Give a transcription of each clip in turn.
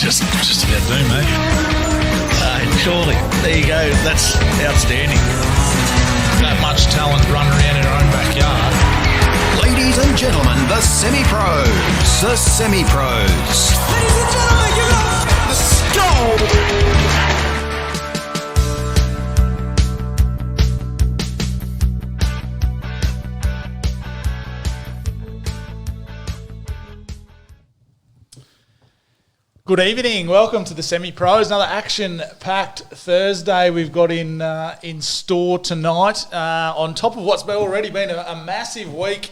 Just about do, mate. Surely. There you go. That's outstanding. That much talent running around in our own backyard. Ladies and gentlemen, the semi-pros. The semi-pros. Ladies and gentlemen, give it up. Let's go. Good evening. Welcome to the Semi-Pros. Another action-packed Thursday we've got in store tonight. On top of what's already been a massive week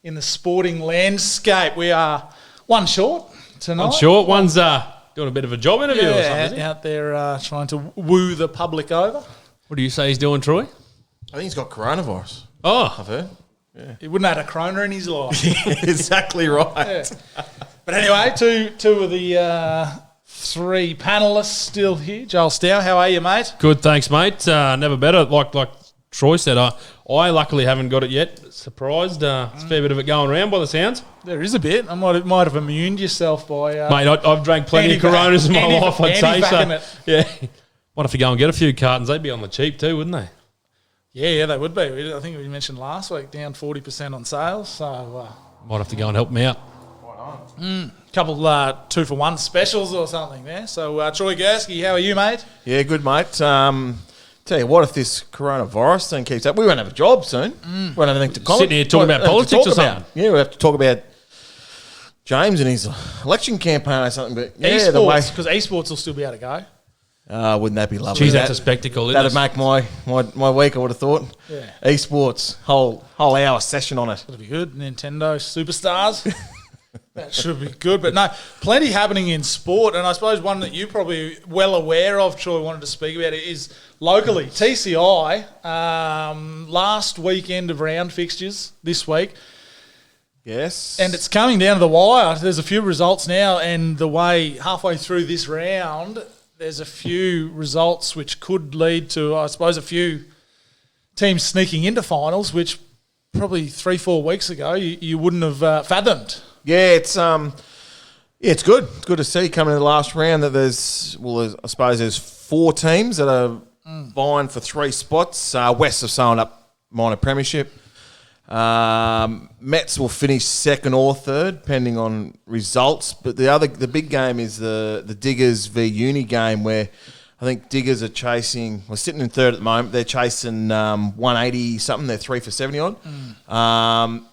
in the sporting landscape, we are one short tonight. One short. One's doing a bit of a job interview or something. Out there trying to woo the public over. What do you say he's doing, Troy? I think he's got coronavirus. Oh. I've heard. He wouldn't have had a corona in his life. Exactly right. Yeah. But anyway, two of the three panellists still here. Joel Stower, how are you, mate? Good, thanks, mate. Never better. Like Troy said, I luckily haven't got it yet. Surprised. It's a fair bit of it going around by the sounds. There is a bit. I might have immuned yourself by... mate, I've drank plenty of Coronas in my life, I'd say. So, yeah. What if you go and get a few cartons? They'd be on the cheap too, wouldn't they? Yeah, they would be. I think we mentioned last week, down 40% on sales. So might have to go and help them out. Couple 2-for-1 specials or something there. So Troy Gurski, how are you, mate? Yeah, good, mate. Tell you what, if this coronavirus thing keeps up, we won't have a job soon. We won't have anything to comment. Sitting here talking about politics or something. Yeah, we have to talk about James and his election campaign or something. But yeah, esports, because esports will still be able to go. Wouldn't that be lovely? Geez, that's a spectacle. That'd make my week, I would have thought. Yeah. Esports, whole hour session on it. That'd be good. Nintendo Superstars. That should be good. But no, plenty happening in sport. And I suppose one that you're probably well aware of, Troy, wanted to speak about it is locally. TCI, last weekend of round fixtures this week. Yes. And it's coming down to the wire. There's a few results now, and the way halfway through this round, there's a few results which could lead to, I suppose, a few teams sneaking into finals, which probably 3-4 weeks ago you wouldn't have fathomed. Yeah, it's good. It's good to see coming in the last round that I suppose there's 4 teams that are vying for 3 spots. West have signed up minor premiership. Mets will finish second or third, depending on results. But the big game is the Diggers v Uni game, where I think Diggers are chasing. We're sitting in third at the moment. They're chasing 180 something. They're 3 for 70 odd.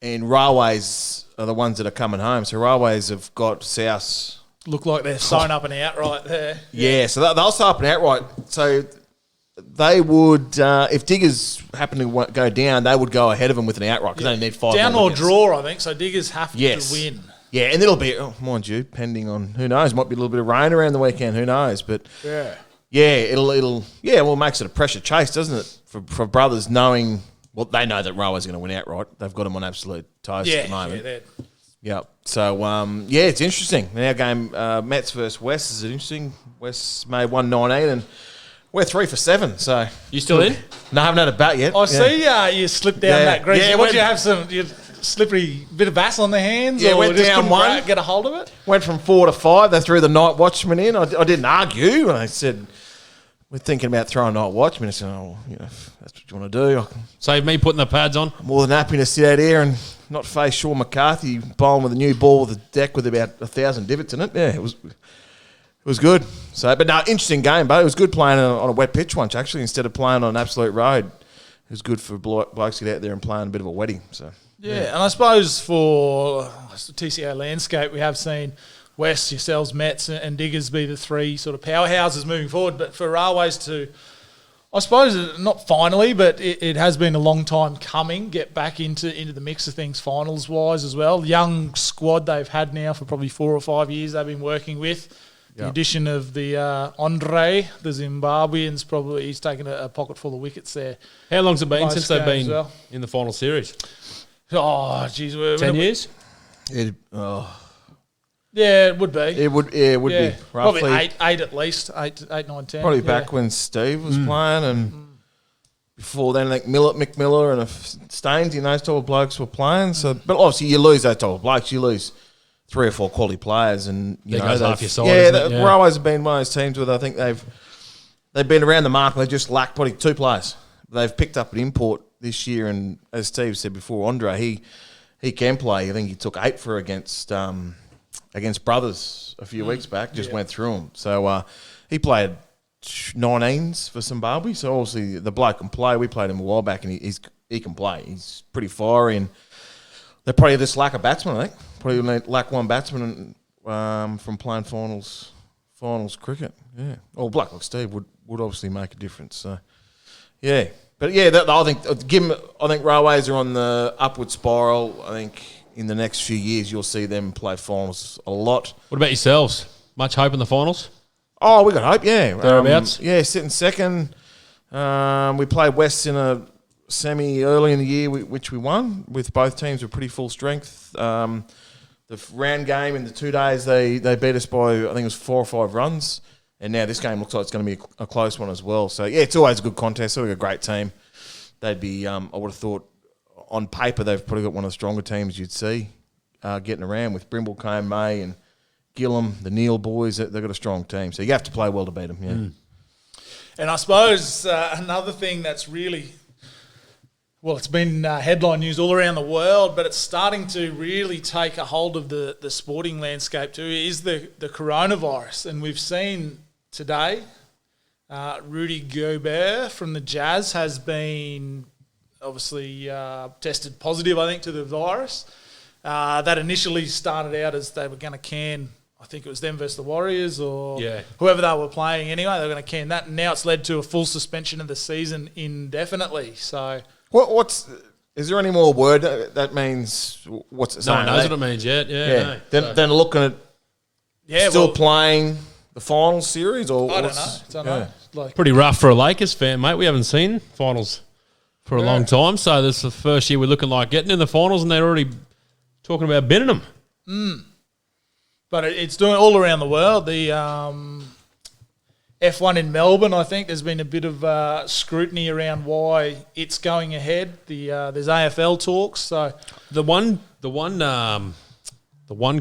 And Railways are the ones that are coming home. So Railways have got South. Look like they're sewn up and out right there. Yeah, so they'll sew up and outright. So they would, if Diggers happen to go down, they would go ahead of them with an outright because they need 5 down more or wickets. draw, I think. So Diggers have to win. Yeah, and it'll be, mind you, depending on who knows, might be a little bit of rain around the weekend. Who knows? But it'll makes it a pressure chase, doesn't it? For brothers knowing. Well, they know that Railways are going to win outright. They've got them on absolute toast at the moment. Yeah. So, it's interesting. Our game, Mets versus West, is interesting. West made 119 and we're 3 for 7. So You still in? No, I haven't had a bat yet. I see you slipped down that grease. Yeah, Would you have some slippery bit of bass on the hands? Yeah, or went just down couldn't one. get a hold of it? Went from 4 to 5. They threw the night watchman in. I didn't argue. I said, we're thinking about throwing night watchman. I said, if that's what you want to do. Save me putting the pads on. I'm more than happy to sit out here and not face Sean McCarthy bowling with a new ball with a deck with about 1,000 divots in it. Yeah, it was good. So, but no, interesting game, but it was good playing on a wet pitch once, actually, instead of playing on an absolute road. It was good for blokes to get out there and play on a bit of a wedding. So Yeah, and I suppose for TCA landscape, we have seen West, yourselves, Mets and Diggers be the 3 sort of powerhouses moving forward. But for Railways to, I suppose, not finally, but it has been a long time coming, get back into the mix of things finals-wise as well. Young squad they've had now for probably 4 or 5 years they've been working with. The addition of the Andre, the Zimbabweans, probably he's taken a pocket full of wickets there. How long's it been since they've been in the final series? Oh, geez. 10 years? Yeah, it would be. It would be roughly. Probably eight at least, 8, 9, 10. Probably back when Steve was playing and before then, like Mick Miller and Staines, those type of blokes were playing. So, but obviously you lose those type of blokes. You lose 3 or 4 quality players, and There goes half they've- your side, Yeah, isn't it? Yeah. Railways have been one of those teams where I think they've been around the mark. They just lack probably 2 players. They've picked up an import this year, and as Steve said before, Andre he can play. I think he took 8 for against Brothers a few weeks back. Just went through them. So he played 19s for Zimbabwe. So obviously the bloke can play. We played him a while back, and he can play. He's pretty fiery, and they probably just lack a batsman. I think probably lack one batsman from playing finals cricket. Yeah, or bloke like Steve would obviously make a difference. So yeah. But yeah, I think Railways are on the upward spiral. I think in the next few years you'll see them play finals a lot. What about yourselves? Much hope in the finals? Oh, we got hope, yeah. Thereabouts? Sitting second. We played West in a semi early in the year, which we won. With both teams, were pretty full strength. The round game in the 2 days, they beat us by, I think it was 4 or 5 runs. And now this game looks like it's going to be a close one as well. So, yeah, it's always a good contest. They're a great team. They'd be, I would have thought, on paper, they've probably got one of the stronger teams you'd see getting around with Brimblecombe, May and Gillum, the Neil boys. They've got a strong team. So you have to play well to beat them, yeah. And I suppose another thing that's really, well, it's been headline news all around the world, but it's starting to really take a hold of the sporting landscape too, is the coronavirus. And we've seen today, Rudy Gobert from the Jazz has been obviously tested positive, I think, to the virus. That initially started out as they were going to can, I think it was them versus the Warriors or whoever they were playing anyway. They were going to can that, and now it's led to a full suspension of the season indefinitely. So, is there any more word that means? What's it No saying? one knows what it means yet. Yeah. No. Then looking at playing the final series, or I don't know. Like, Pretty rough for a Lakers fan, mate. We haven't seen finals for a long time, so this is the first year we're looking like getting in the finals, and they're already talking about binning them. but it's doing all around the world. The F1 in Melbourne, I think there's been a bit of scrutiny around why it's going ahead. There's AFL talks, so The one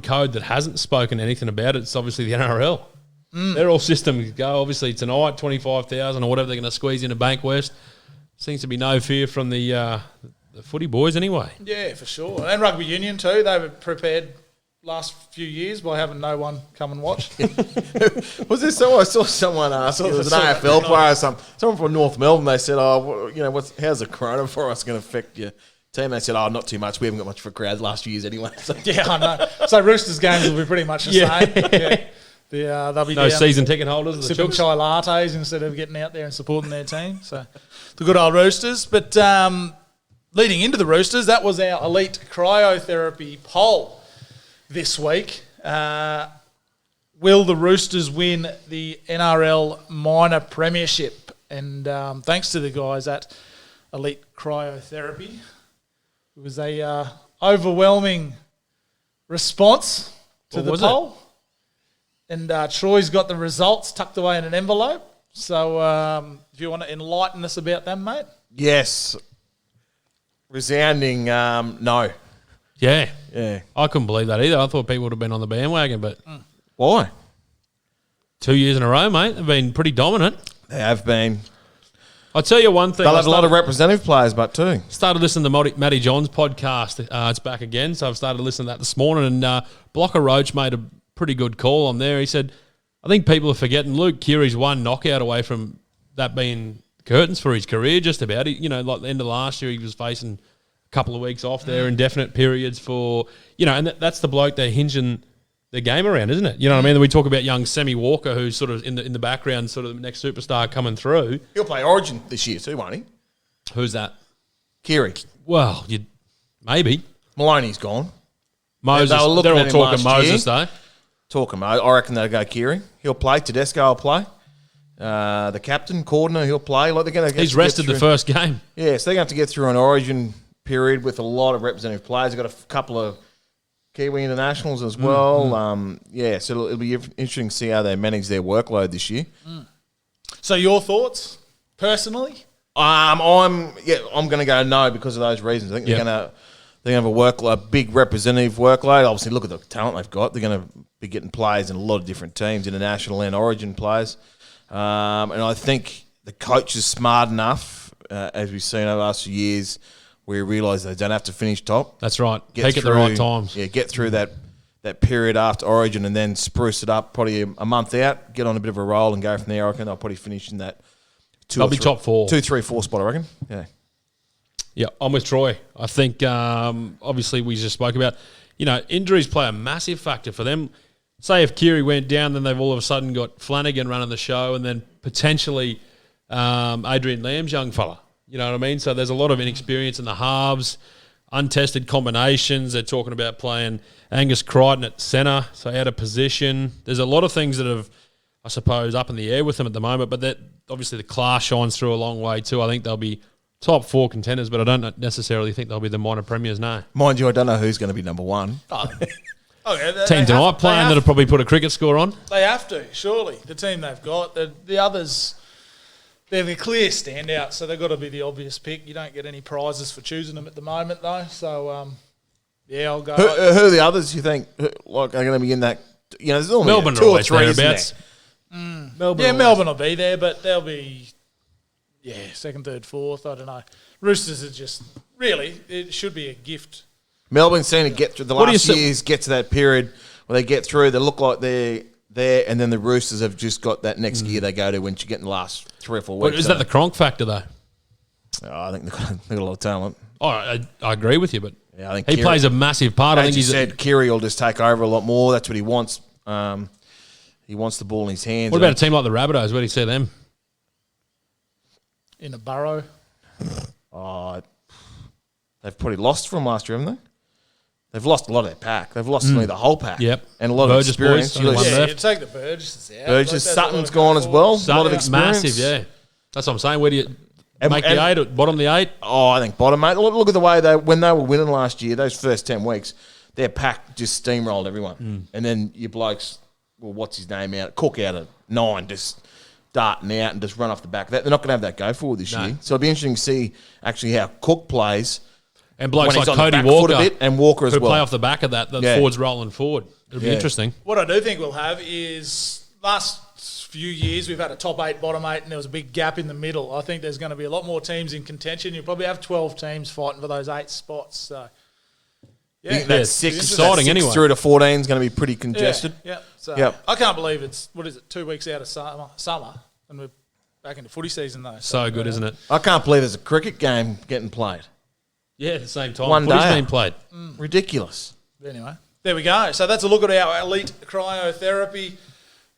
code that hasn't spoken anything about it is obviously the NRL. They're all systems go. Obviously tonight, 25,000 or whatever they're going to squeeze into Bankwest. Seems to be no fear from the footy boys anyway. yeah, for sure. And rugby union too. They were prepared last few years by having no one come and watch. Was there someone? I saw someone ask. It was an AFL player or something. Someone from North Melbourne. They said, "Oh, how's the coronavirus going to affect your team?" They said, "Oh, not too much. We haven't got much for a crowd the last few years anyway." So. Yeah, I know. So Roosters games will be pretty much the same. Yeah. They'll be No down season ticket holders. The sipping chooks. chai lattes instead of getting out there and supporting their team. So the good old Roosters. But leading into the Roosters, that was our Elite Cryotherapy Poll this week. Will the Roosters win the NRL minor premiership? And thanks to the guys at Elite Cryotherapy, it was a overwhelming response to the poll. And Troy's got the results tucked away in an envelope. So if you want to enlighten us about them, mate. Yes. Resounding no. Yeah. Yeah. I couldn't believe that either. I thought people would have been on the bandwagon, but Why? 2 years in a row, mate, they've been pretty dominant. They have been. I'll tell you one thing. They'll have a lot of representative players, but too. Started listening to Matty John's podcast. It's back again, so I've started listening to that this morning. And Blocker Roach made a pretty good call on there. He said, I think people are forgetting Luke Keary's one knockout away from that being curtains for his career, just about. Like the end of last year, he was facing a couple of weeks off there, indefinite periods for, and that's the bloke they're hinging their game around, isn't it? You know what I mean? We talk about young Sammy Walker, who's sort of in the background, sort of the next superstar coming through. He'll play Origin this year too, won't he? Who's that? Kiri. Well, maybe. Maloney's gone. Moses. They were looking They're all at him talking last Moses, year. though. Talking, I reckon they'll go Kiri. He'll play. Tedesco will play. The captain, Cordner, he'll play. Like they're going to. He's rested the first game. Yeah, so they're going to have to get through an Origin period with a lot of representative players. They've got a couple of Kiwi internationals as well. So it'll be interesting to see how they manage their workload this year. So your thoughts, personally? I'm going to go no because of those reasons. I think they're They're going to have a big representative workload. Obviously, look at the talent they've got. They're going to be getting players in a lot of different teams, international and origin players. And I think the coach is smart enough, as we've seen over the last few years, where you realise they don't have to finish top. That's right. Peak at the right times. Yeah, get through that period after origin and then spruce it up probably a month out, get on a bit of a roll and go from there. I reckon they'll probably finish in that They'll be top 4. 2, 3, 4 spot, I reckon. Yeah. Yeah, I'm with Troy. I think, obviously, we just spoke about, injuries play a massive factor for them. Say if Keary went down, then they've all of a sudden got Flanagan running the show and then potentially Adrian Lamb's young fella. You know what I mean? So there's a lot of inexperience in the halves, untested combinations. They're talking about playing Angus Crichton at centre, so out of position. There's a lot of things that have, I suppose, up in the air with them at the moment, but that obviously the class shines through a long way too. I think they'll be top 4 contenders, but I don't necessarily think they'll be the minor premiers, no. Mind you, I don't know who's going to be number 1. Team tonight playing that'll probably put a cricket score on. They have to, surely. The team they've got. The others, they're the clear standout, so they've got to be the obvious pick. You don't get any prizes for choosing them at the moment, though. So, I'll go. Who are the others you think are going to be in that? There's normally Melbourne 2 or 3, isn't there? Melbourne will be there, but they'll be, second, third, fourth. I don't know. Roosters are just, really, it should be a gift. Melbourne's seen it get through the last years, get to that period where they get through, they look like they're there, and then the Roosters have just got that next gear they go to when you get in the last 3 or 4 weeks. Is that the Cronk factor, though? I think they've got a lot of talent. Oh, I agree with you, but I think he plays a massive part. I think he said Keary will just take over a lot more. That's what he wants. He wants the ball in his hands. What about a team like the Rabbitohs? Where do you see them? In a burrow. They've probably lost from last year, haven't they? They've lost a lot of their pack. They've lost nearly the whole pack. Yep. And a lot Burgess of experience. boys, You take the Burgesses out. Burgess, Sutton's gone as well. A lot of experience. Massive, yeah. That's what I'm saying. Where do you make the 8 or bottom the 8? Oh, I think bottom, mate. Look at the way when they were winning last year, those first 10 weeks, their pack just steamrolled everyone. And then your blokes, what's his name out? Cook out at 9, just darting out and just run off the back of that. They're not going to have that go forward this year. So it'll be interesting to see actually how Cook plays. And blokes like on the Cody back foot Walker a bit, and Walker as who well. play off the back of that forward's rolling forward. It'll be interesting. What I do think we'll have is last few years we've had a top 8, bottom 8, and there was a big gap in the middle. I think there's going to be a lot more teams in contention. You'll probably have 12 teams fighting for those 8 spots. So, That's 6 exciting anyway. through to 14 is going to be pretty congested. So I can't believe it's 2 weeks out of summer, and we're back into footy season though. So good, isn't it? I can't believe there's a cricket game getting played. Yeah, at the same time. One Footy's day. being played. Ridiculous. Anyway, there we go. So that's a look at our Elite Cryotherapy.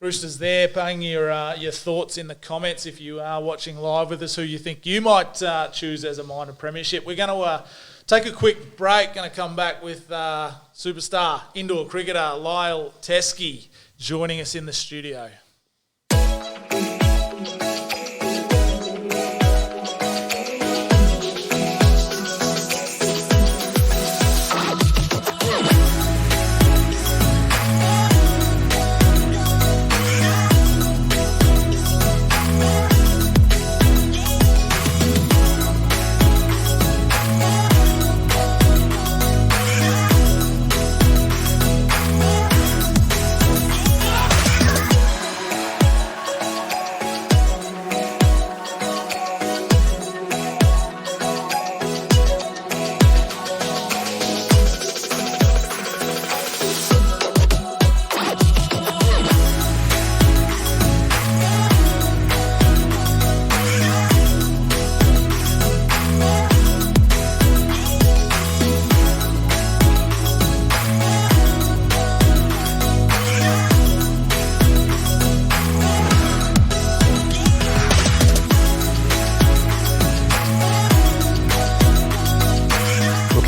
Roosters there, paying your thoughts in the comments if you are watching live with us, who you think you might choose as a minor premiership. We're going to take a quick break, going to come back with superstar indoor cricketer Lyle Teske joining us in the studio.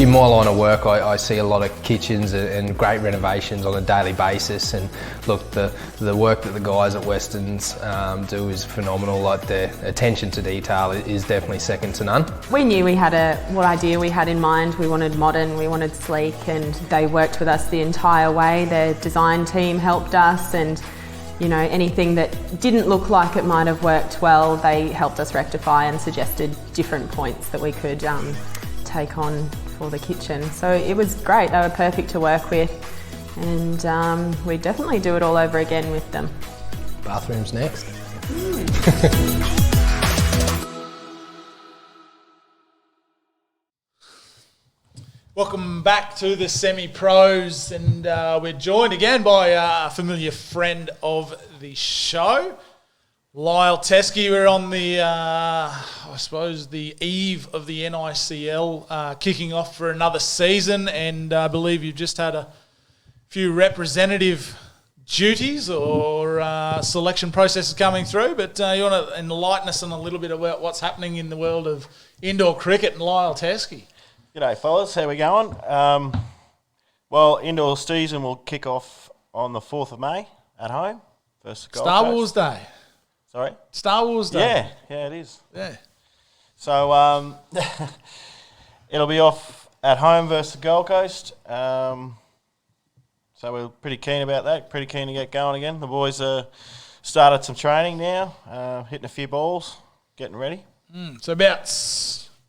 In my line of work, I see a lot of kitchens and great renovations on a daily basis. And look, the work that the guys at Weston's do is phenomenal. Like, their attention to detail is definitely second to none. We knew we had what idea we had in mind. We wanted modern, we wanted sleek, and they worked with us the entire way. Their design team helped us, and anything that didn't look like it might have worked well, they helped us rectify and suggested different points that we could take on for the kitchen. So it was great. They were perfect to work with, and we'd definitely do it all over again with them. Bathrooms next. Welcome back to the Semi-Pros, and we're joined again by a familiar friend of the show, Lyle Teske. We're on the, I suppose, the eve of the NICL kicking off for another season, and I believe you've just had a few representative duties or selection processes coming through, but you want to enlighten us on a little bit about what's happening in the world of indoor cricket and Lyle Teske. G'day fellas, how we going? Well, indoor season will kick off on the 4th of May at home versus Gold Star Coast. Wars Day. Sorry? Star Wars Day. Yeah, it is. Yeah. So it'll be off at home versus the Gold Coast. So we're pretty keen about that, pretty keen to get going again. The boys started some training now, hitting a few balls, getting ready. So about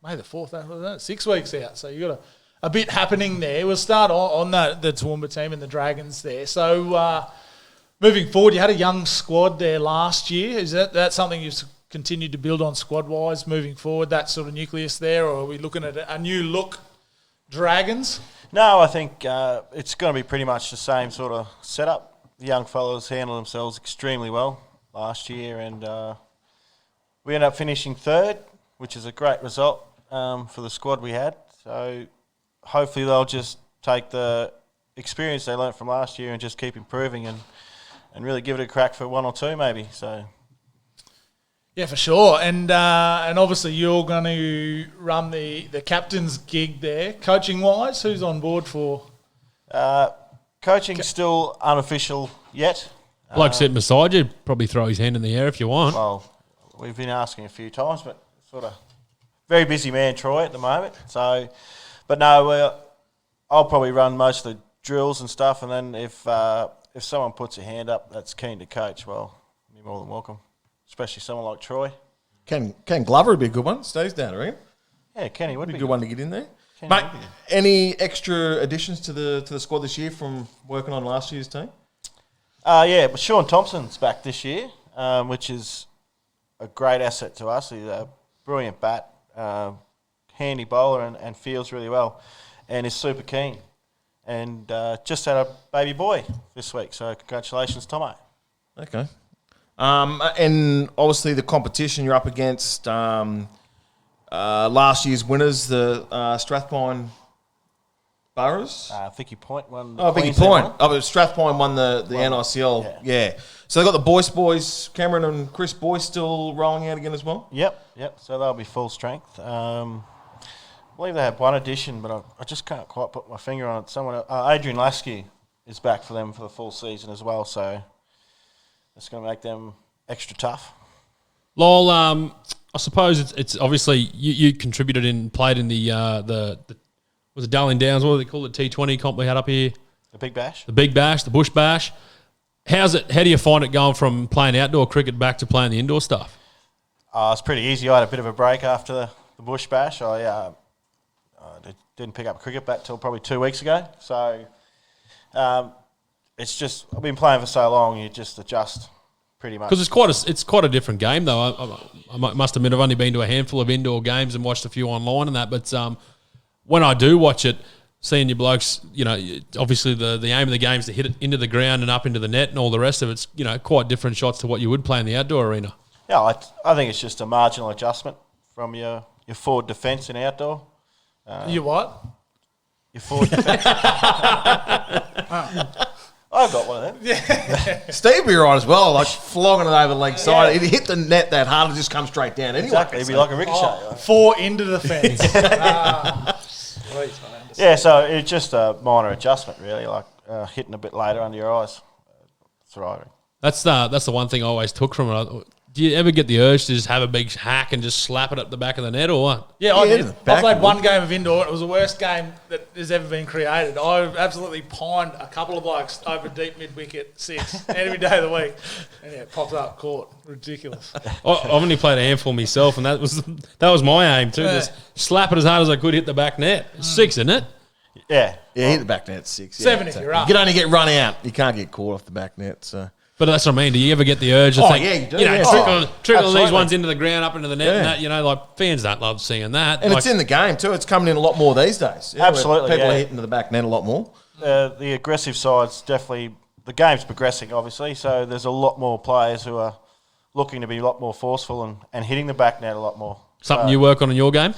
May the 4th, 6 weeks out. So you've got a bit happening there. We'll start on the Toowoomba team and the Dragons there. So moving forward, you had a young squad there last year. Is that something you've continued to build on squad-wise moving forward, that sort of nucleus there, or are we looking at a new look Dragons? No, I think it's going to be pretty much the same sort of setup. The young fellows handled themselves extremely well last year, and we ended up finishing 3rd, which is a great result for the squad we had. So hopefully they'll just take the experience they learnt from last year and just keep improving and really give it a crack for 1 or 2 maybe. So yeah, for sure. And obviously you're going to run the captain's gig there. Coaching-wise, who's on board for? Coaching's still unofficial yet. Bloke sitting beside you, probably throw his hand in the air if you want. Well, we've been asking a few times, but sort of very busy man, Troy, at the moment. So, but no, I'll probably run most of the drills and stuff, and then if someone puts a hand up that's keen to coach, well, you're more than welcome, especially someone like Troy. Ken Glover would be a good one. Stays down, I reckon. Yeah, Kenny would Be be a good one to get in there. Kenny Mate, would be good. any extra additions to the squad this year from working on last year's team? Yeah, but Sean Thompson's back this year, which is a great asset to us. He's a brilliant bat, handy bowler, and fields really well, and is super keen. And just had a baby boy this week, so congratulations, Tomo. Okay. And obviously the competition you're up against last year's winners, the Strathpine Boroughs. Vicky Point won. Vicky Queensland Point. But Strathpine won the NICL. Yeah. So they got the boys, Cameron and Chris Boyce still rolling out again as well? Yep. So they'll be full strength. I believe they had one addition, but I just can't quite put my finger on it. Someone, Adrian Lasky is back for them for the full season as well, so it's going to make them extra tough. Lol, I suppose it's obviously you contributed and played in the was it Darling Downs? What do they call it? T20 comp we had up here. The Big Bash. The Big Bash, the Bush Bash. How do you find it going from playing outdoor cricket back to playing the indoor stuff? It's pretty easy. I had a bit of a break after the Bush Bash. I didn't pick up cricket back till probably 2 weeks ago. So it's just I've been playing for so long. You just adjust pretty much. Because it's quite a different game though. I must admit I've only been to a handful of indoor games and watched a few online and that. But when I do watch it, seeing your blokes, obviously the aim of the game is to hit it into the ground and up into the net and all the rest of it's quite different shots to what you would play in the outdoor arena. Yeah, I think it's just a marginal adjustment from your forward defence in outdoor. You what? Your forward defence. I've got one of them. Yeah. Steve be right as well, like flogging it over the leg side. It hit the net that hard, it just comes straight down anyway. Exactly, it'd be like a ricochet. 4 into the fence. Sweet, yeah, so it's just a minor adjustment, really, like hitting a bit later under your eyes. That's right. That's the one thing I always took from it. Do you ever get the urge to just have a big hack and just slap it up the back of the net or what? Yeah, I did. I back played would. one game of indoor. And it was the worst game that has ever been created. I absolutely pined a couple of blokes over deep mid-wicket 6 every day of the week. And yeah, it popped up court. Ridiculous. I've only played a handful myself, and that was my aim too. Yeah. Just slap it as hard as I could, hit the back net. 6, isn't it? Yeah. Yeah, hit the back net 6. 7 if you're up. You can only get run out. You can't get caught off the back net. So But that's what I mean. Do you ever get the urge to Oh, think, yeah, you do, know, yeah. trickle these absolutely. ones into the ground, up into the net, Yeah. and that, you know, like fans don't love seeing that. and like, it's in the game too. It's coming in a lot more these days. Yeah, where Absolutely, people yeah. are hitting to the back net a lot more. The aggressive side's definitely the game's progressing, obviously. So there's a lot more players who are looking to be a lot more forceful and hitting the back net a lot more. something So you work on in your game.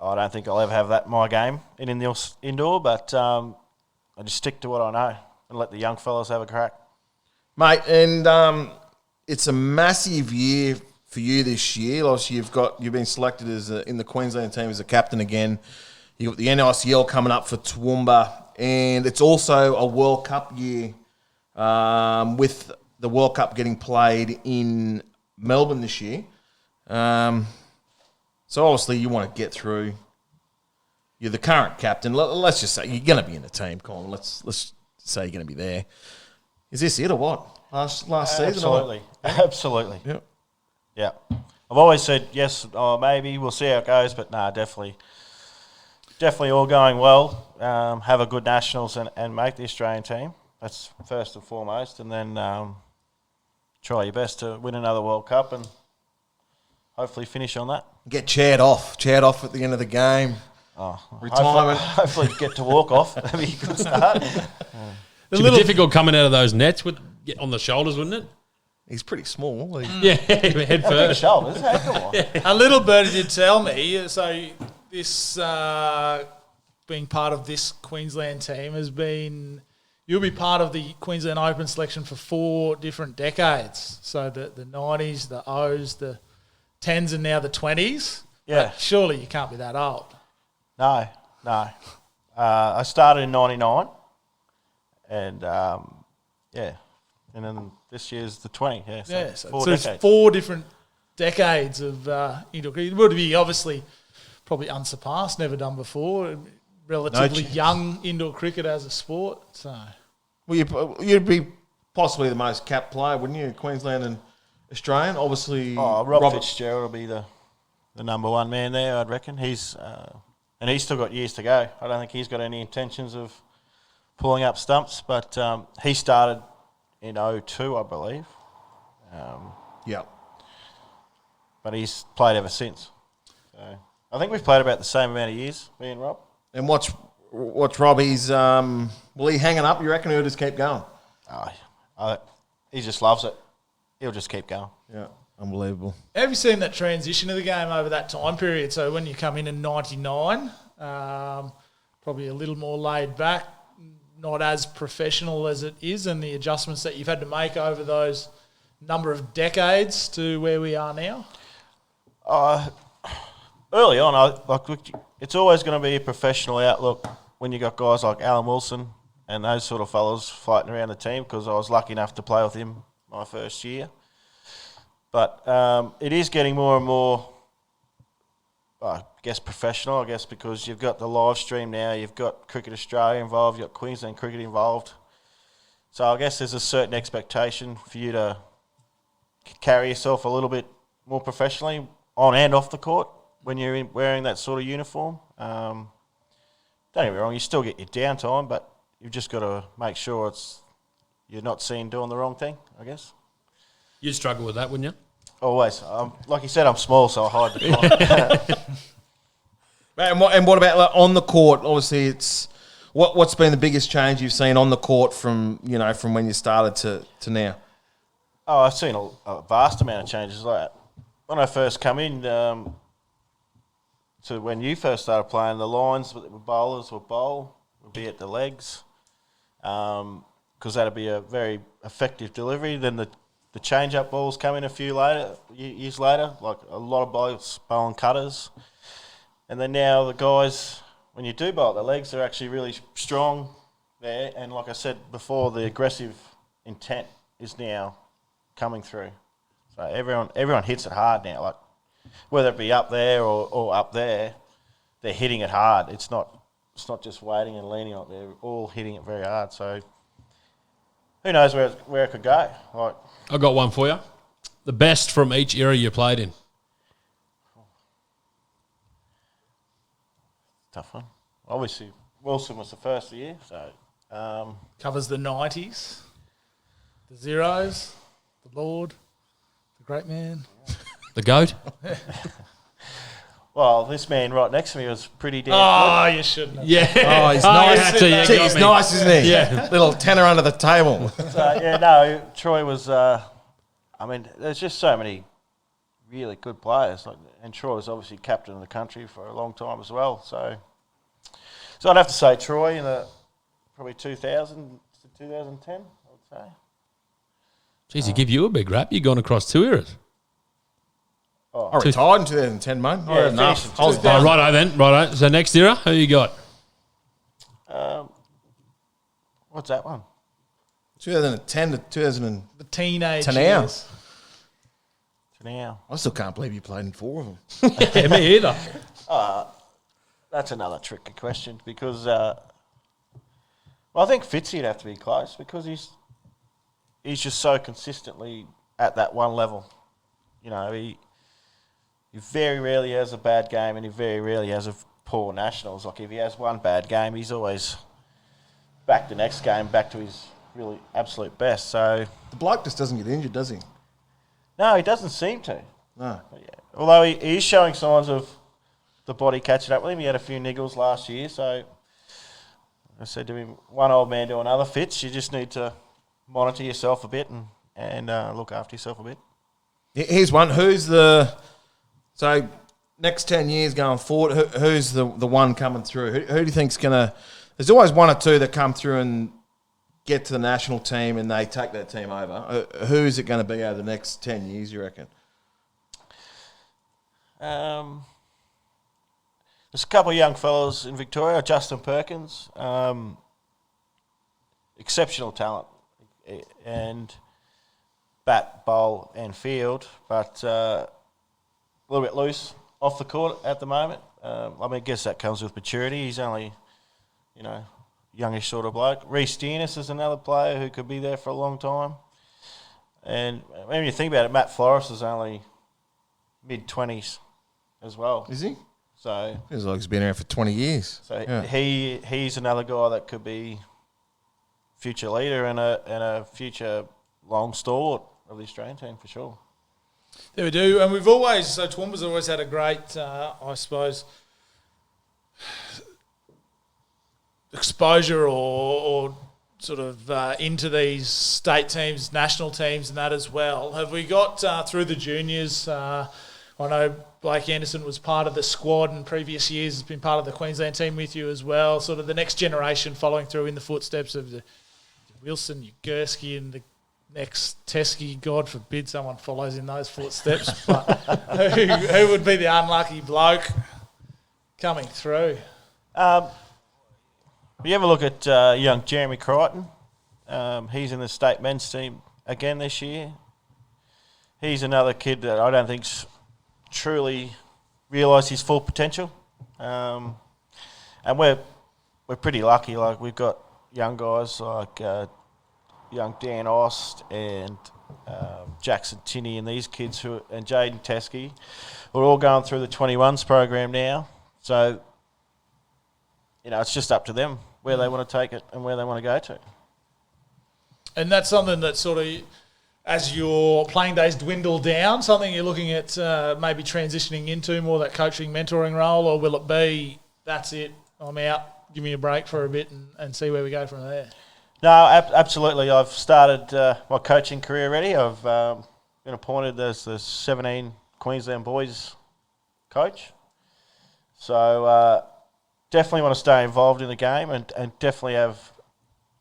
I don't think I'll ever have that in my game in the indoor, but I just stick to what I know and let the young fellas have a crack. Mate, and it's a massive year for you this year. Obviously, you've been selected as in the Queensland team as a captain again. You've got the NICL coming up for Toowoomba, and it's also a World Cup year with the World Cup getting played in Melbourne this year. So obviously, you want to get through. You're the current captain. Let's just say you're going to be in the team, Colin. Let's say you're going to be there. Is this it or what? Last season? Absolutely. Absolutely. Yep. Yeah. I've always said yes, or maybe. We'll see how it goes, but no, definitely all going well. Have a good nationals and make the Australian team. That's first and foremost. And then try your best to win another World Cup and hopefully finish on that. Get chaired off at the end of the game. Retirement. Hopefully get to walk off. That'd be a good start. It'd be difficult coming out of those nets on the shoulders, wouldn't it? He's pretty small. Yeah, head Big first. shoulders, hey, come on. A little birdie did tell me, so this being part of this Queensland team has been, you'll be part of the Queensland Open selection for 4 different decades. So the 90s, the O's, the 10s and now the 20s. Yeah. But surely you can't be that old. No. I started in 99 and, and then this year's the 20. Yeah, so Yeah, so 4 it's decades. 4 different decades of indoor cricket. It would be obviously probably unsurpassed, never done before. Relatively chance. young indoor cricket as a sport. So Well, you'd be possibly the most capped player, wouldn't you? Queensland and Australian, obviously. Rob Fitzgerald will be the number one man there, I'd reckon. He's still got years to go. I don't think he's got any intentions of pulling up stumps, but he started in 2002, I believe. Yeah. But he's played ever since. So I think we've played about the same amount of years, me and Rob. And what's Rob? He's will he hanging up? You reckon he'll just keep going? He just loves it. He'll just keep going. Yeah, unbelievable. have you seen that transition of the game over that time period? So when you come in 99, probably a little more laid back, not as professional as it is, and the adjustments that you've had to make over those number of decades to where we are now? Early on, it's always going to be a professional outlook when you got guys like Alan Wilson and those sort of fellas fighting around the team, because I was lucky enough to play with him my first year. But it is getting more and more, I guess, professional, because you've got the live stream now, you've got Cricket Australia involved, you've got Queensland Cricket involved. So I guess there's a certain expectation for you to carry yourself a little bit more professionally on and off the court when you're wearing that sort of uniform. Don't get me wrong, you still get your downtime, but you've just got to make sure you're not seen doing the wrong thing, I guess. You'd struggle with that, wouldn't you? Always. Like you said, I'm small, so I hide the crime. And what about like, on the court? Obviously, it's what's been the biggest change you've seen on the court from when you started to now? Oh, I've seen a vast amount of changes. Like when I first come in, to when you first started playing, the lines with bowlers would bowl, would be at the legs, because that'd be a very effective delivery. Then the change-up balls come in a few years later, like a lot of bowls bowling cutters. And then now the guys, when you do bowl at the legs, they're actually really strong there. And like I said before, the aggressive intent is now coming through. So everyone hits it hard now. Like whether it be up there or up there, they're hitting it hard. It's not just waiting and leaning on it. They're all hitting it very hard. So who knows where it could go? Like I got one for you. The best from each era you played in. Tough one. Obviously, Wilson was the first year, so Covers the 90s, the zeros, the Lord, the great man. The GOAT? well, this man right next to me was pretty damn Oh, you shouldn't have. Yeah. Oh, he's nice. So you Gee, got he's me. nice, isn't he? Yeah. Little tenner under the table. So, yeah, no, Troy was. There's just so many really good players, and Troy was obviously captain of the country for a long time as well. So I'd have to say Troy in the probably 2000 to 2010, I would say. Jeez, he give you a big rap. You've gone across 2 eras. I retired in 2010, mate. I had enough. finished I was Oh, done. righto then. Righto. So next era, who you got? What's that one? 2010 to 2000. The teenage To now. years. To now. I still can't believe you played in 4 of them. Yeah, me either. That's another tricky question because, I think Fitzy'd have to be close because he's just so consistently at that one level. You know, he very rarely has a bad game and he very rarely has a poor nationals. Like if he has one bad game, he's always back the next game, back to his really absolute best. So The bloke just doesn't get injured, does he? no, he doesn't seem to. No. Yeah. Although he is showing signs of the body catching up with him. He had a few niggles last year, so I said to him, one old man to another, Fitz, you just need to monitor yourself a bit and look after yourself a bit. Here's one. So next 10 years going forward, who's the one coming through? Who do you think's going to... There's always one or two that come through and get to the national team and they take that team over. Who's it going to be over the next 10 years, you reckon? There's a couple of young fellas in Victoria. Justin Perkins, exceptional talent, and bat, bowl, and field, but a little bit loose off the court at the moment. I guess that comes with maturity. He's only, youngish sort of bloke. Reece Dearness is another player who could be there for a long time. And when you think about it, Matt Flores is only mid-20s as well. Is he? So Feels like he's been around for 20 years. So Yeah. he's another guy that could be future leader and a future long stalwart of the Australian team for sure. There we do. And we've always, so Toowoomba's always had a great, I suppose, exposure or sort of into these state teams, national teams and that as well. Have we got through the juniors? I know Blake Anderson was part of the squad in previous years, has been part of the Queensland team with you as well. Sort of the next generation following through in the footsteps of the Wilson, your Gurski and the next Teske. God forbid someone follows in those footsteps. But who would be the unlucky bloke coming through? You ever look at young Jeremy Crichton? He's in the state men's team again this year. He's another kid that I don't think's truly realised his full potential. And we're pretty lucky. Like we've got young guys like young Dan Ost and Jackson Tinney and these kids and Jaden Teske who are all going through the 21s program now. So, it's just up to them where they want to take it and where they want to go to. And that's something that sort of, as your playing days dwindle down, something you're looking at maybe transitioning into more that coaching, mentoring role, or will it be, that's it, I'm out, give me a break for a bit and see where we go from there? No, absolutely. I've started my coaching career already. I've been appointed as the 17 Queensland boys coach. So definitely want to stay involved in the game and definitely have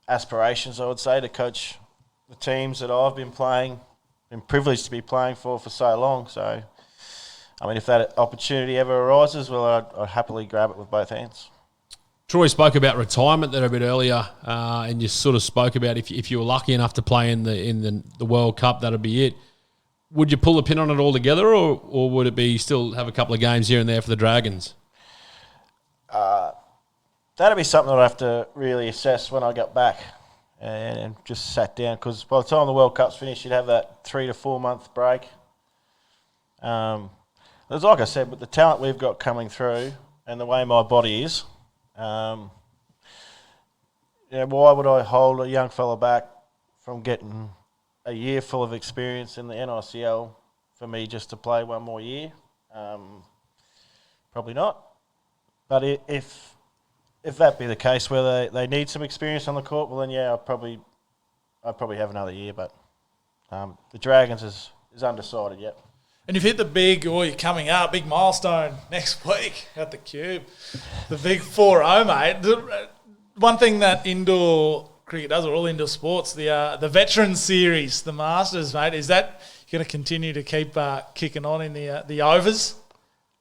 aspirations, I would say, to coach the teams that I've been privileged to be playing for so long. So, if that opportunity ever arises, well, I'd happily grab it with both hands. Troy spoke about retirement there a bit earlier, and you sort of spoke about if you were lucky enough to play in the World Cup, that'd be it. would you pull the pin on it altogether, or would it be still have a couple of games here and there for the Dragons? That'd be something I'd have to really assess when I got back and just sat down, because by the time the World Cup's finished, you'd have that 3 to 4 month break. There's, like I said, with the talent we've got coming through and the way my body is, why would I hold a young fella back from getting a year full of experience in the NICL for me just to play one more year? Probably not. But if that be the case where they need some experience on the court, well then I'd probably have another year. But the Dragons is undecided yet. And you've hit the you're coming up, big milestone next week at the Cube. The big 4-0, mate. One thing that indoor cricket does, or all indoor sports, the Veteran Series, the Masters, mate, is that going to continue to keep kicking on in the overs?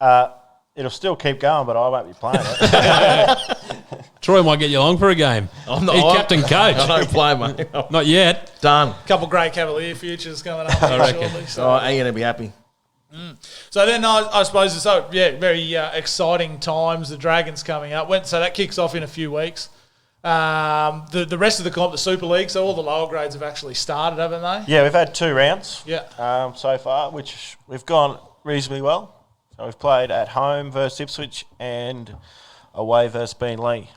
It'll still keep going, but I won't be playing it. Troy might get you along for a game. I'm not. He's captain coach. I don't play, mate. Not yet. Done. A couple of great Cavalier futures coming up shortly. So. I'm going to be happy. So then I suppose, very exciting times, the Dragons coming up. So that kicks off in a few weeks. The rest of the comp, the Super League, so all the lower grades have actually started, haven't they? Yeah, we've had 2 rounds so far, which we've gone reasonably well. So we've played at home versus Ipswich and away versus Beenleigh.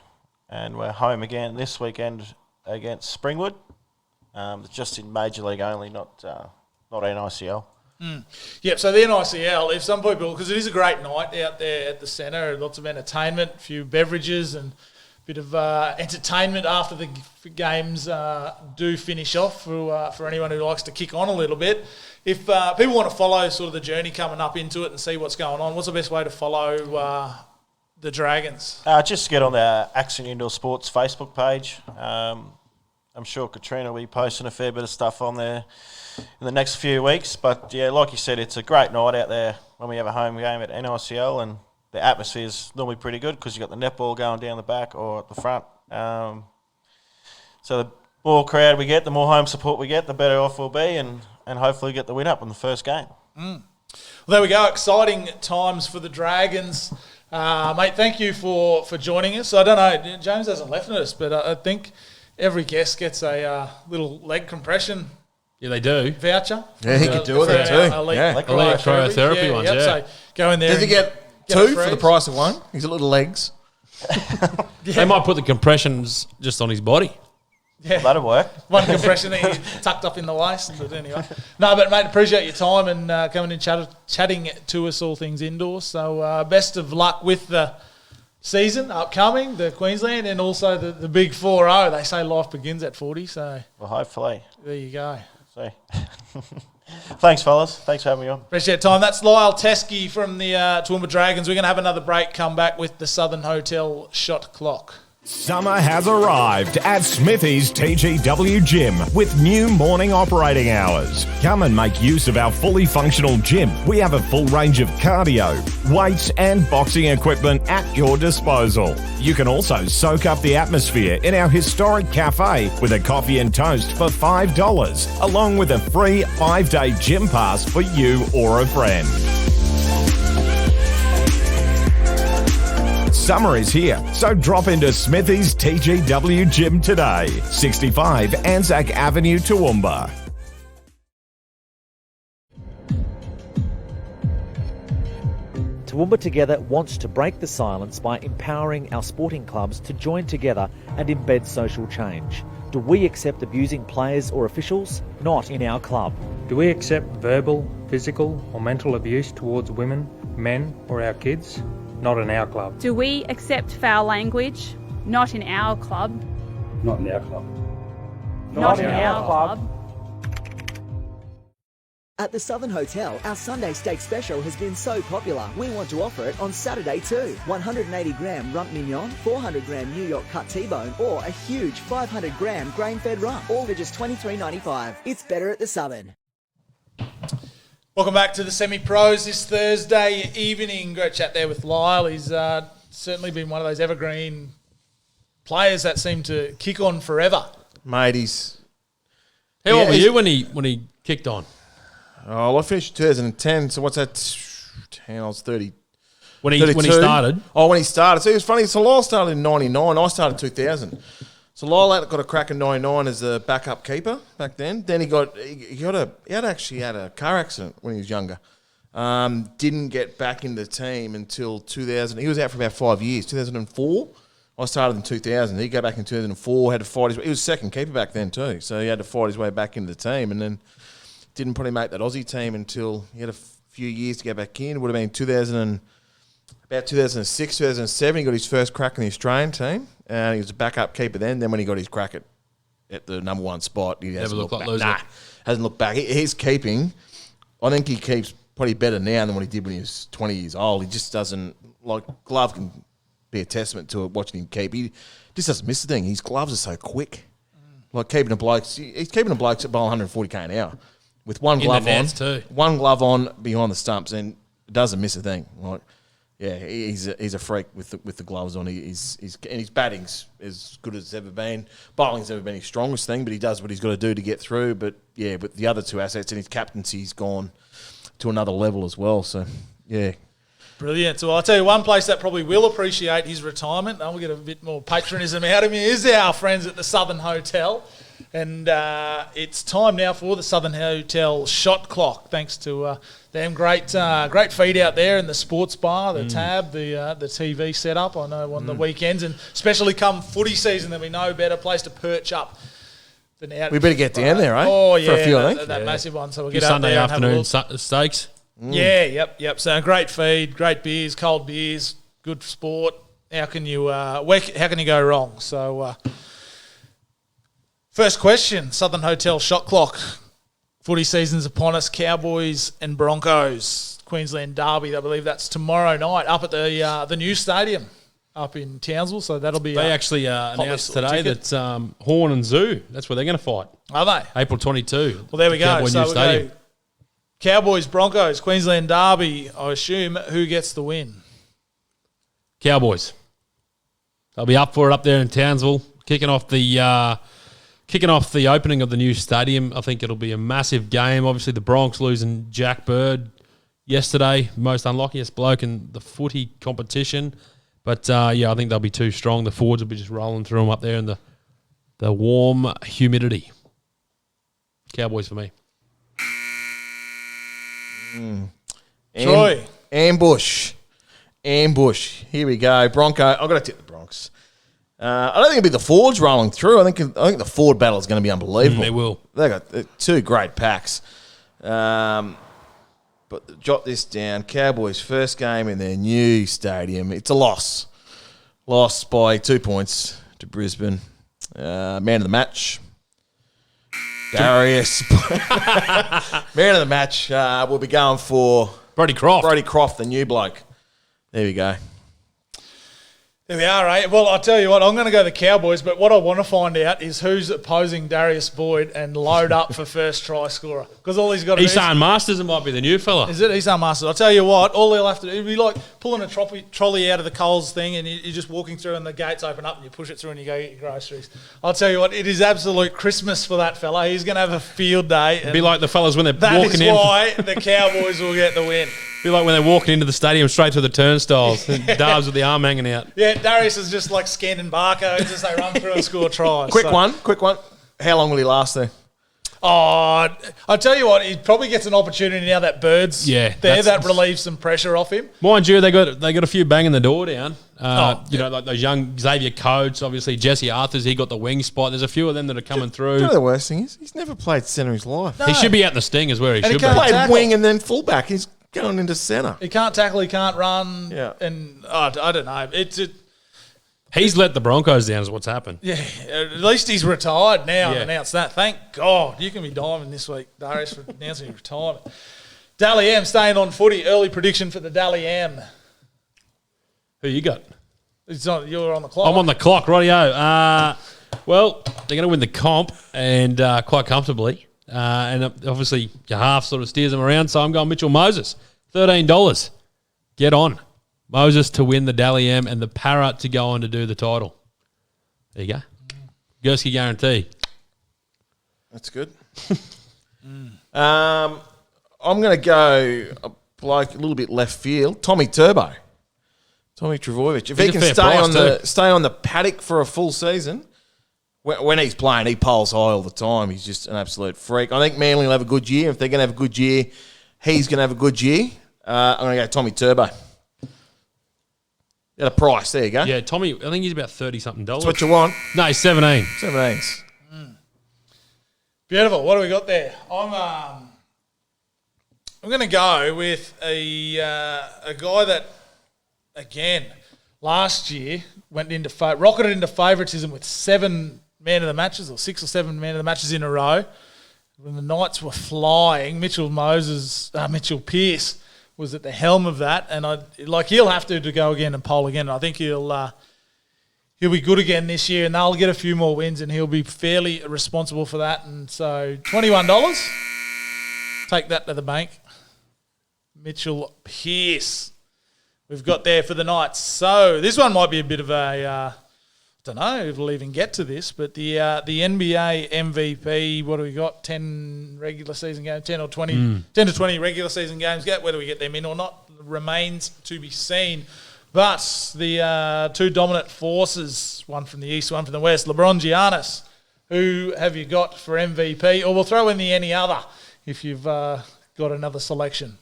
And we're home again this weekend against Springwood. Just in Major League only, not NICL. Yep, so the NICL, if some people, because it is a great night out there at the centre, lots of entertainment, a few beverages and a bit of entertainment after the games do finish off for anyone who likes to kick on a little bit. If people want to follow sort of the journey coming up into it and see what's going on, what's the best way to follow the Dragons? Just get on the Accent Indoor Sports Facebook page. I'm sure Katrina will be posting a fair bit of stuff on there in the next few weeks. But, yeah, like you said, it's a great night out there when we have a home game at NICL, and the atmosphere's normally pretty good because you've got the netball going down the back or at the front. So the more crowd we get, the more home support we get, the better off we'll be, and hopefully get the win up in the first game. Well, there we go. Exciting times for the Dragons. Mate, thank you for joining us. I don't know, James hasn't left us, but I think every guest gets a little leg compression. Yeah, they do. Voucher. Yeah, he could do with it too. Elite Cryotherapy ones, So go in there. Does he get 2 for the price of 1? He's got little legs. They might put the compressions just on his body. Yeah. That'll work. One compression that he's tucked up in the waist. But anyway. No, but mate, appreciate your time and coming and chatting to us all things indoors. So best of luck with the season upcoming, the Queensland, and also the big 4-0. They say life begins at 40, so... Well, hopefully. There you go. See. Thanks, fellas. Thanks for having me on. Appreciate time. That's Lyle Teske from the Toowoomba Dragons. We're going to have another break, come back with the Southern Hotel shot clock. Summer has arrived at Smithy's TGW Gym with new morning operating hours. Come and make use of our fully functional gym. We have a full range of cardio, weights and boxing equipment at your disposal. You can also soak up the atmosphere in our historic cafe with a coffee and toast for $5, along with a free 5-day gym pass for you or a friend. Summer is here, so drop into Smithy's TGW Gym today. 65 Anzac Avenue, Toowoomba. Toowoomba Together wants to break the silence by empowering our sporting clubs to join together and embed social change. Do we accept abusing players or officials? Not in our club. Do we accept verbal, physical or mental abuse towards women, men or our kids? Not in our club. Do we accept foul language? Not in our club. Not in our club. Not in our club. At the Southern Hotel, our Sunday steak special has been so popular, we want to offer it on Saturday too. 180-gram rump mignon, 400-gram New York cut T-bone, or a huge 500-gram grain-fed rump, all for just $23.95. It's better at the Southern. Welcome back to the Semi-Pros this Thursday evening. Great chat there with Lyle. He's certainly been one of those evergreen players that seem to kick on forever. Mate, he's... How old were you when he kicked on? Oh, I finished 2010. So what's that? 10, I was 30. When he 32. started? Oh, when he started. So it was funny. So Lyle started in 99. I started 2000. So Lyle got a crack in 99 as a backup keeper back then. Then he actually had a car accident when he was younger. Didn't get back in the team until 2000. He was out for about 5 years. 2004. I started in 2000. He got back in 2004. Had to fight his way. He was second keeper back then too. So he had to fight his way back into the team, and then didn't probably make that Aussie team until he had a few years to get back in. It would have been about 2006, 2007. He got his first crack in the Australian team. He was a backup keeper then. Then when he got his crack at the number one spot, he hasn't looked back. Hasn't looked back. His keeping, I think he keeps probably better now than what he did when he was 20 years old. He just doesn't, like, glove can be a testament to it, watching him keep. He just doesn't miss the thing. His gloves are so quick. Like keeping a bloke, he's keeping a bloke at 140k an hour with one glove on. Too. One glove on behind the stumps and doesn't miss a thing. Like, yeah, he's a freak with the gloves on. And his batting's as good as it's ever been. Bowling's never been his strongest thing, but he does what he's got to do to get through. But yeah, with the other two assets and his captaincy's gone to another level as well. So yeah. Brilliant. So I'll tell you one place that probably will appreciate his retirement, and we'll get a bit more patronism out of him, is our friends at the Southern Hotel. And it's time now for the Southern Hotel shot clock, thanks to them. Great feed out there in the sports bar, the tab, the TV setup. I know on the weekends, and especially come footy season, there'll be no better place to perch up than out. We better get down there, eh? Oh, yeah. For a few, I think. That massive one. So we'll Few get up Sunday there and have a afternoon look. steaks. Yeah, yep. So great feed, great beers, cold beers, good sport. How can you go wrong? So first question, Southern Hotel shot clock. Footy season's upon us. Cowboys and Broncos, Queensland Derby. I believe that's tomorrow night up at the new stadium up in Townsville. So that'll be. They actually announced today that Horn and Zoo. That's where they're going to fight. Are they? April 22. Well, there we go. Cowboy So new we'll stadium. go Cowboys, Broncos, Queensland Derby. I assume who gets the win? Cowboys. They'll be up for it up there in Townsville, kicking off the opening of the new stadium. I think it'll be a massive game. Obviously, the Bronx losing Jack Bird yesterday, most unluckiest bloke in the footy competition. But I think they'll be too strong. The forwards will be just rolling through them up there in the warm humidity. Cowboys for me. Troy. Ambush. Here we go. Bronco. I've got to tip the Bronx. I don't think it'll be the forwards rolling through. I think the forward battle is going to be unbelievable. They will. They got two great packs. But jot this down. Cowboys' first game in their new stadium. It's a loss. Lost by 2 points to Brisbane. Man of the match. Darius. Man of the match. We'll be going for Brodie Croft. The new bloke. There we go. There we are, eh? Well, I'll tell you what, I'm going to go the Cowboys, but what I want to find out is who's opposing Darius Boyd and load up for first try scorer. Because all he's got to do Isan Masters might be the new fella. Is it Isan Masters? I'll tell you what, all he'll have to do, it'd be like pulling a trolley out of the Coles thing and you're just walking through and the gates open up and you push it through and you go get your groceries. I'll tell you what, it is absolute Christmas for that fella. He's going to have a field day. It'd be like the fellas when they're that walking in. That is why the Cowboys will get the win. Be like when they're walking into the stadium straight through the turnstiles. Darbs with the arm hanging out. Yeah, Darius is just like scanning barcodes as they run through and score tries. Quick one. How long will he last there? Oh, I'll tell you what, he probably gets an opportunity now that Bird's there. That relieves some pressure off him. Mind you, they got a few banging the door down. Like those young Xavier Coates, obviously Jesse Arthurs, he got the wing spot. There's a few of them that are coming through. You know the worst thing is he's never played centre in his life. No. He should be out in the sting is where he should be. He played wing and then fullback. He's going into centre. He can't tackle, he can't run. Yeah. And I don't know. He's let the Broncos down is what's happened. Yeah, at least he's retired now and announced that. Thank God. You can be diving this week, Darius, for announcing your retirement. Dally M staying on footy. Early prediction for the Dally M. Who you got? You're on the clock. I'm on the clock, rightio. Well, they're going to win the comp and quite comfortably. And obviously your half sort of steers them around, so I'm going Mitchell Moses. $13. Get on. Moses to win the Dally M and the Parrot to go on to do the title. There you go. Gurski guarantee. That's good. I I'm going to go a bloke a little bit left field, Tommy Turbo. Tommy Trbojevic. If he can stay on the paddock for a full season, when he's playing, he poles high all the time. He's just an absolute freak. I think Manly will have a good year. If they're going to have a good year, he's going to have a good year. I'm going to go Tommy Turbo. At a price, there you go. Yeah, Tommy, I think he's about $30-something. That's what you want. No, he's 17. 17s. Beautiful. What do we got there? I'm going to go with a guy that, again, last year rocketed into favouritism with 7 man of the matches, or 6 or 7 man of the matches in a row. When the Knights were flying, Mitchell Pearce was at the helm of that, and he'll have to go again and poll again. I think he'll be good again this year, and they'll get a few more wins, and he'll be fairly responsible for that. And so $21, take that to the bank. Mitchell Pearce, we've got there for the Knights. So this one might be a bit of a, I don't know if we'll even get to this, but the NBA MVP, what do we got? 10 regular season games, 10 or 20, 10 to 20 regular season games. Whether we get them in or not remains to be seen. But the two dominant forces, one from the east, one from the west, LeBron, Giannis, who have you got for MVP? Or we'll throw in the any other if you've got another selection.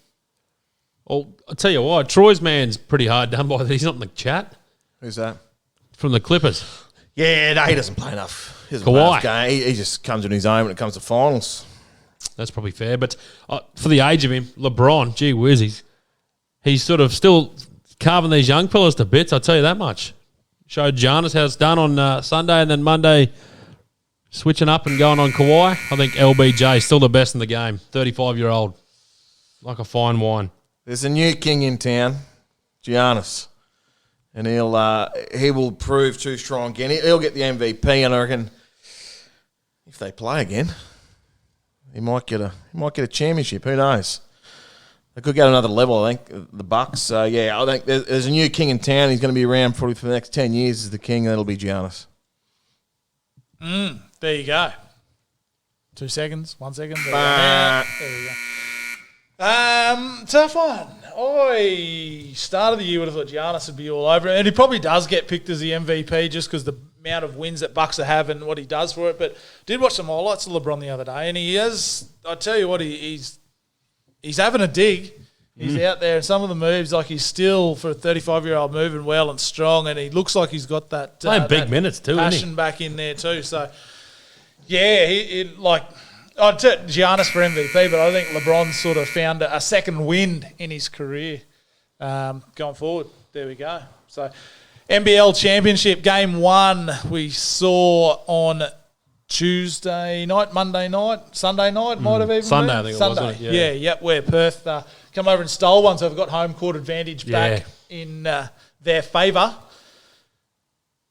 Well, I'll tell you what, Troy's man's pretty hard done by that. He's not in the chat. Who's that? From the Clippers. Yeah, no, he doesn't play enough. He doesn't Kawhi. play enough game. He just comes on his own when it comes to finals. That's probably fair. But for the age of him, LeBron, gee whiz, he's sort of still carving these young fellas to bits, I'll tell you that much. Showed Giannis how it's done on Sunday, and then Monday switching up and going on Kawhi. I think LBJ is still the best in the game. 35-year-old. Like a fine wine. There's a new king in town, Giannis. And he will prove too strong again. He'll get the MVP, and I reckon if they play again, he might get a championship. Who knows? They could get another level, I think, the Bucks. So, I think there's a new king in town. He's going to be around probably for the next 10 years as the king, and that'll be Giannis. There you go. 2 seconds, 1 second. There you go. Tough one. I started the year would have thought Giannis would be all over it, and he probably does get picked as the MVP just because the amount of wins that Bucks have and what he does for it. But did watch some highlights of LeBron the other day, and he has. I tell you what, he's having a dig. He's out there, and some of the moves, like he's still for a 35-year-old moving well and strong, and he looks like he's got that playing big minutes too, passion isn't he? back in there too. So I'd take Giannis for MVP, but I think LeBron's sort of found a second wind in his career going forward. There we go. So NBL Championship Game 1 we saw on Tuesday night, Monday night, Sunday night, might have even Sunday, been. I think Sunday. it was, wasn't it? Yeah. Where Perth come over and stole one, so they've got home court advantage back in their favour.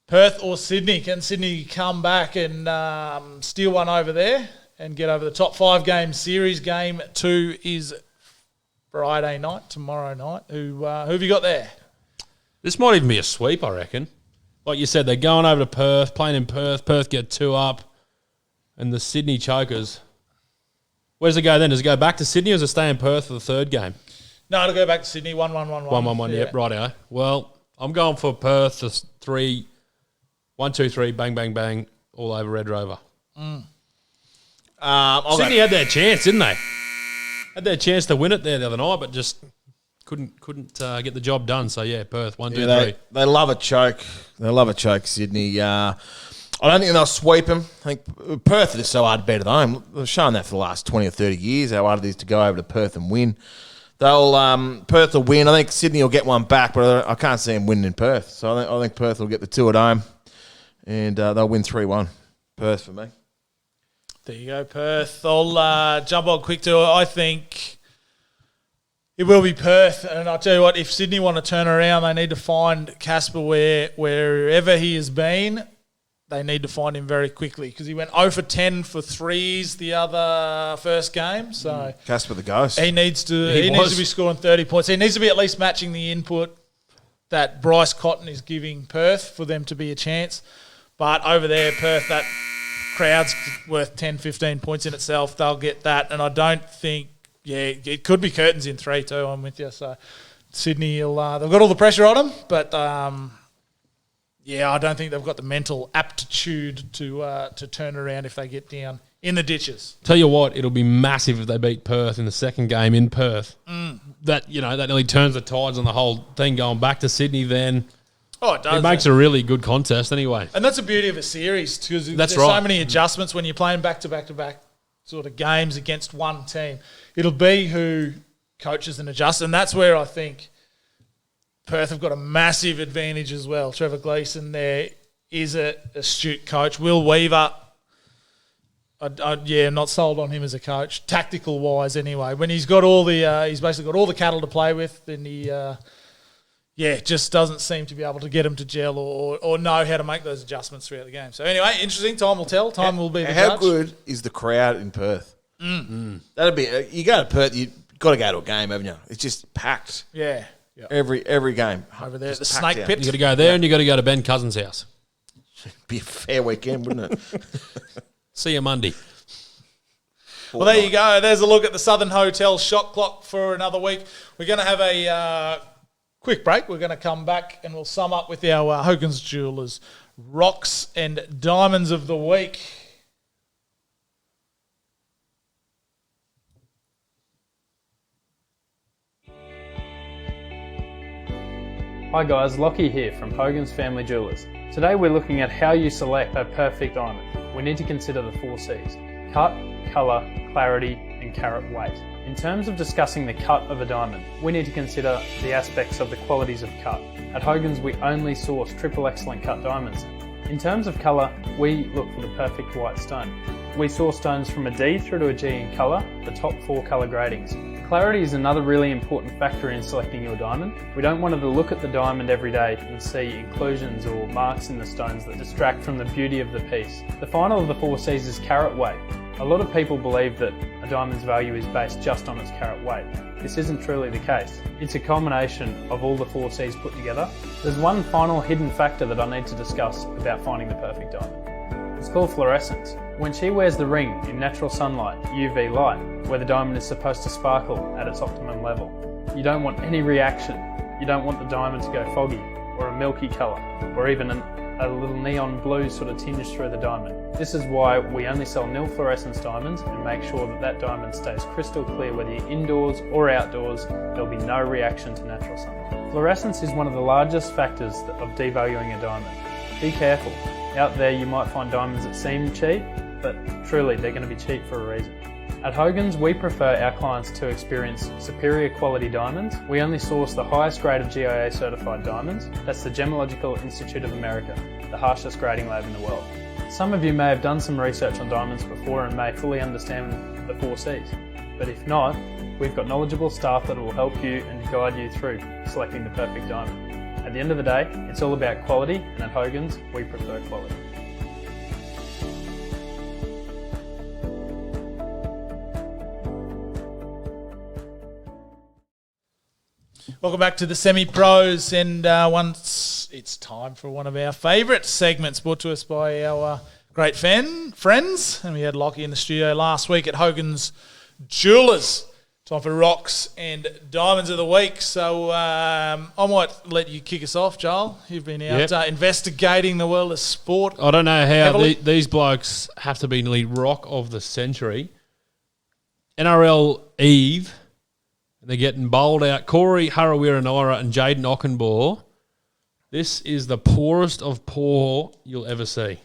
Perth or Sydney? Can Sydney come back and steal one over there and get over the top 5 game series? Game 2 is Friday night, tomorrow night. Who have you got there? This might even be a sweep, I reckon. Like you said, they're going over to Perth, playing in Perth. Perth get 2 up, and the Sydney Chokers. Where does it go then? Does it go back to Sydney or does it stay in Perth for the third game? No, it'll go back to Sydney. 1-1-1-1. 1-1-1, yep, righto. Well, I'm going for Perth to 3, 1, 2, 3, bang, bang, bang, all over Red Rover. Sydney had their chance, didn't they? Had their chance to win it there the other night, but just couldn't get the job done. So, Perth, 1, 2, 3. They love a choke. They love a choke, Sydney. I don't think they'll sweep them. I think Perth is so hard to beat at home. They've shown that for the last 20 or 30 years, how hard it is to go over to Perth and win. Perth will win. I think Sydney will get one back, but I can't see them winning in Perth. So I think Perth will get the 2 at home, and they'll win 3-1. Perth for me. There you go, Perth. I'll jump on quick to it. I think it will be Perth, and I'll tell you what, if Sydney want to turn around, they need to find Casper wherever he has been. They need to find him very quickly because he went 0 for 10 for threes the other first game. So Casper the Ghost. He needs to be scoring 30 points. He needs to be at least matching the input that Bryce Cotton is giving Perth for them to be a chance. But over there, Perth, that crowd's worth 10, 15 points in itself. They'll get that. And I don't think it could be curtains in 3 too. I'm with you. So Sydney, they've got all the pressure on them, but I don't think they've got the mental aptitude to turn around if they get down in the ditches. Tell you what, it'll be massive if they beat Perth in the second game in Perth. That nearly turns the tides on the whole thing going back to Sydney then. Oh, it does. It makes a really good contest anyway. And that's the beauty of a series because That's there's right. so many adjustments when you're playing back-to-back sort of games against one team. It'll be who coaches and adjusts, and that's where I think Perth have got a massive advantage as well. Trevor Gleeson there is an astute coach. Will Weaver, I'm not sold on him as a coach, tactical-wise anyway. When he's got he's basically got all the cattle to play with, then he... just doesn't seem to be able to get them to gel or know how to make those adjustments throughout the game. So anyway, interesting. Time will tell. Time will be the How judge. good is the crowd in Perth? That'd be. You go to Perth, you've got to go to a game, haven't you? It's just packed. Yeah. Every game Over there, just the packed snake out. pit. You got to go there and you got to go to Ben Cousins' house. Be a fair weekend, wouldn't it? See you Monday. Well, there you go. There's a look at the Southern Hotel shot clock for another week. We're going to have a quick break. We're going to come back and we'll sum up with our Hogans Jewelers Rocks and Diamonds of the Week. Hi guys, Lachy here from Hogan's Family Jewelers. Today we're looking at how you select a perfect diamond. We need to consider the 4 C's: cut, colour, clarity and carat weight. In terms of discussing the cut of a diamond, we need to consider the aspects of the qualities of cut. At Hogan's we only source triple excellent cut diamonds. In terms of colour, we look for the perfect white stone. We source stones from a D through to a G in colour, the top 4 colour gradings. Clarity is another really important factor in selecting your diamond. We don't want to look at the diamond every day and see inclusions or marks in the stones that distract from the beauty of the piece. The final of the 4 C's is carat weight. A lot of people believe that a diamond's value is based just on its carat weight. This isn't truly the case. It's a combination of all the 4 C's put together. There's one final hidden factor that I need to discuss about finding the perfect diamond. It's called fluorescence. When she wears the ring in natural sunlight, UV light, where the diamond is supposed to sparkle at its optimum level, you don't want any reaction. You don't want the diamond to go foggy or a milky colour or even a little neon blue sort of tinge through the diamond. This is why we only sell nil fluorescence diamonds and make sure that that diamond stays crystal clear whether you're indoors or outdoors. There'll be no reaction to natural sunlight. Fluorescence is one of the largest factors of devaluing a diamond. Be careful. Out there you might find diamonds that seem cheap, but truly they're going to be cheap for a reason. At Hogans, we prefer our clients to experience superior quality diamonds. We only source the highest grade of GIA certified diamonds. That's the Gemological Institute of America, the harshest grading lab in the world. Some of you may have done some research on diamonds before and may fully understand the 4 C's. But if not, we've got knowledgeable staff that will help you and guide you through selecting the perfect diamond. At the end of the day, it's all about quality, and at Hogans, we prefer quality. Welcome back to the Semi-Pros, and once it's time for one of our favourite segments brought to us by our great friends. And we had Lochy in the studio last week at Hogan's Jewelers. Time for Rocks and Diamonds of the Week. So I might let you kick us off, Joel. You've been out investigating the world of sport. I don't know how these blokes have to be nearly rock of the century. NRL Eve, they're getting bowled out. Corey Harawira-Naira and Jaden Ockenbaugh. This is the poorest of poor you'll ever see. I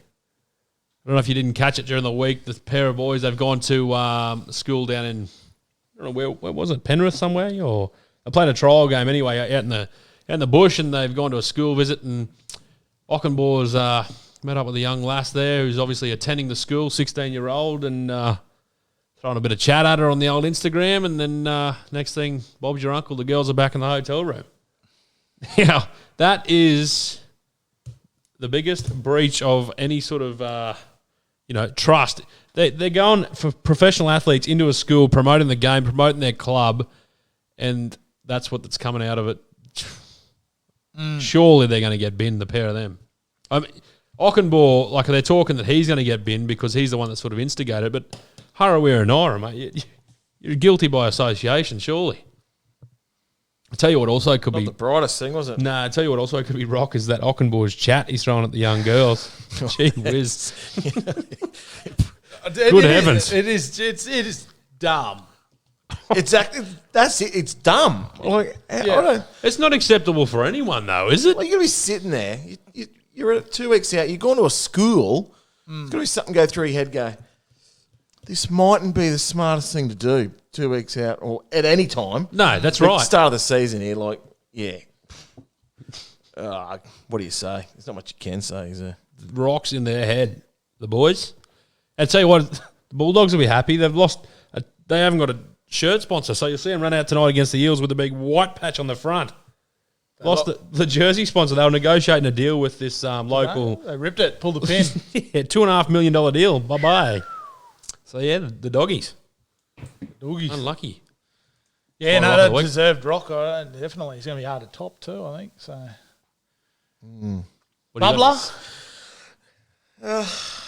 don't know if you didn't catch it during the week. The pair of boys, they've gone to school down in, I don't know, where was it, Penrith somewhere? Or they played a trial game anyway out in the bush, and they've gone to a school visit, and Ockenbaugh's met up with a young lass there who's obviously attending the school, 16-year-old, and throwing a bit of chat at her on the old Instagram, and then next thing, Bob's your uncle, the girls are back in the hotel room. Yeah, that is the biggest breach of any sort of, trust. They're going for professional athletes into a school, promoting the game, promoting their club, and that's what's coming out of it. Surely they're going to get binned, the pair of them. I mean, Ockenbaugh, like they're talking that he's going to get binned because he's the one that sort of instigated, but Harawira-Naira, mate, You're guilty by association, surely. I tell you what also could be the brightest thing, was it? Nah, I tell you what also could be rock is that Ockenboy's chat he's throwing at the young girls. Gee whiz. Good heavens. It is dumb. Exactly. That's it. It's dumb. Like, I don't, it's not acceptable for anyone, though, is it? Well, you're going to be sitting there. You're 2 weeks out. You're going to a school. There's going to be something go through your head going, this mightn't be the smartest thing to do 2 weeks out or at any time. No, that's At right. the start of the season here, like, yeah. What do you say? There's not much you can say, is there? Rocks in their head, the boys. And tell you what, the Bulldogs will be happy. They've lost. They haven't got a shirt sponsor, so you'll see them run out tonight against the Eels with a big white patch on the front. Lost the jersey sponsor. They were negotiating a deal with this local. They ripped it, pulled the pin. Yeah, $2.5 million deal. Bye bye. So yeah, the doggies. Doggies. Unlucky. Yeah, Final no, rock of that the week. deserved rock. Definitely, it's going to be hard to top too. I think so. What do you got? Bubbler.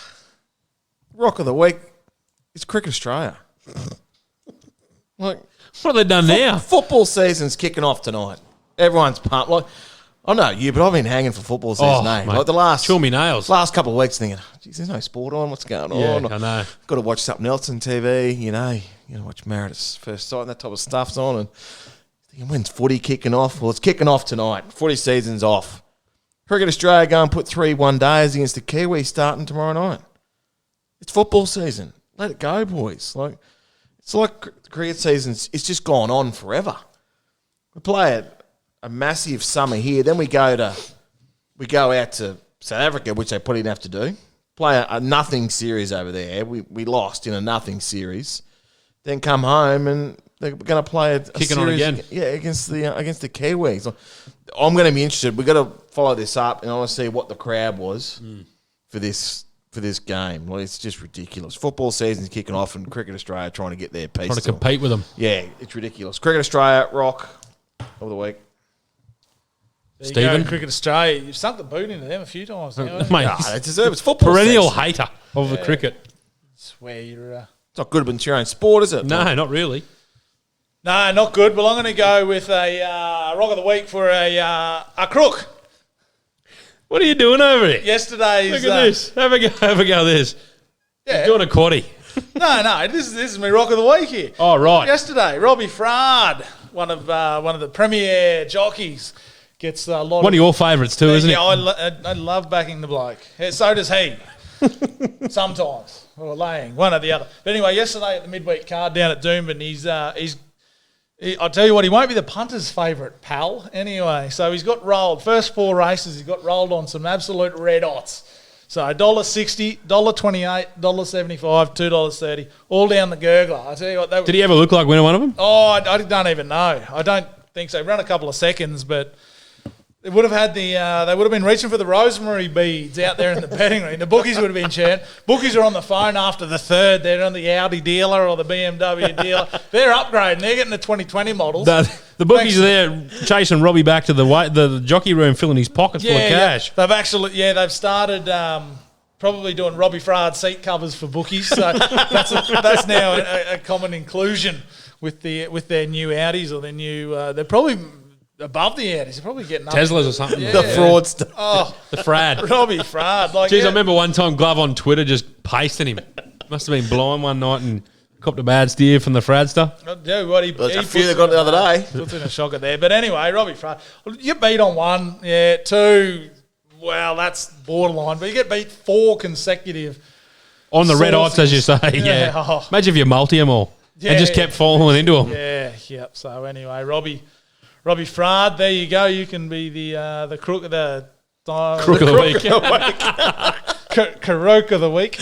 Rock of the week is Cricket Australia. Like, what have they done now? Football season's kicking off tonight. Everyone's pumped. Like, I know you, but I've been hanging for football season. Mate, Like the last chill me nails. Last couple of weeks, thinking, geez, there's no sport on. What's going on? Yeah, I know. Got to watch something else on TV. You know, watch Meredith's First Sight and that type of stuff's on. And thinking, when's footy kicking off? Well, it's kicking off tonight. Footy season's off. Cricket Australia go and put 3 one-days against the Kiwis starting tomorrow night. It's football season. Let it go, boys. Like, it's like the cricket season. It's just gone on forever. We play a massive summer here, then we go out to South Africa, which they probably didn't have to do. Play a nothing series over there. We lost in a nothing series. Then come home and they're going to play a Kicking series, on again. Yeah, against the Kiwis. I'm going to be interested. We've got to follow this up, and I want to see what the crowd was for this game. Well, it's just ridiculous. Football season's kicking off, and Cricket Australia trying to get their piece. Trying to compete with them. Yeah, it's ridiculous. Cricket Australia, rock of the week. There you Stephen? go, Cricket Australia. You've sunk the boot into them a few times now. Mate, they deserve it. It's football perennial season. hater of the cricket. Swear you're. It's not good when it's your own sport, is it? No, not really. No, not good. Well, I'm going to go with a rock of the week for a crook. What are you doing over here? Yesterday's. Look at this. Have a go at this. Yeah. Doing a quaddie. No. This is my rock of the week here. Oh, right. Yesterday, Robbie Frard, one of the premier jockeys, gets a lot. One of your favourites too, isn't it? Yeah, I love backing the bloke. Yeah, so does he. Sometimes, or laying one or the other. But anyway, yesterday at the midweek card down at Doomben, I'll tell you what, he won't be the punter's favourite, pal. Anyway, so he's got rolled. First 4 races, he's got rolled on some absolute red hots. So $1.60, $1.28, $1.75, $2.30, all down the gurgler. I tell you what, Did he ever look like winning one of them? Oh, I don't even know. I don't think so. He ran a couple of seconds, but they would have had they would have been reaching for the rosemary beads out there in the betting ring. The bookies would have been chanting. Bookies are on the phone after the third. They're on the Audi dealer or the BMW dealer. They're upgrading. They're getting the 2020 models. The bookies are there chasing Robbie back to the jockey room, filling his pockets full of cash. Yeah. They've started probably doing Robbie Frard seat covers for bookies. So that's now a common inclusion with their new Audis or their new. They're probably above the Audis. They're probably getting Teslas or something. The fraudster. Oh, the Frad. Robbie Frard. Like, Jeez, I remember one time Glove on Twitter just pasting him. Must have been blind one night and copped a bad steer from the Fradster. I'll tell you what, he a few they got the other day. Puts in a shocker there. But anyway, Robbie Frard. You get beat on 1, 2. Well, that's borderline. But you get beat 4 consecutive. On the red sources. odds, as you say. Yeah. Oh. Imagine if you multi them all. And just kept falling into them. Yeah, yep. So anyway, Robbie Frard, there you go. You can be the crook of the Crook of the week. Crook of the week.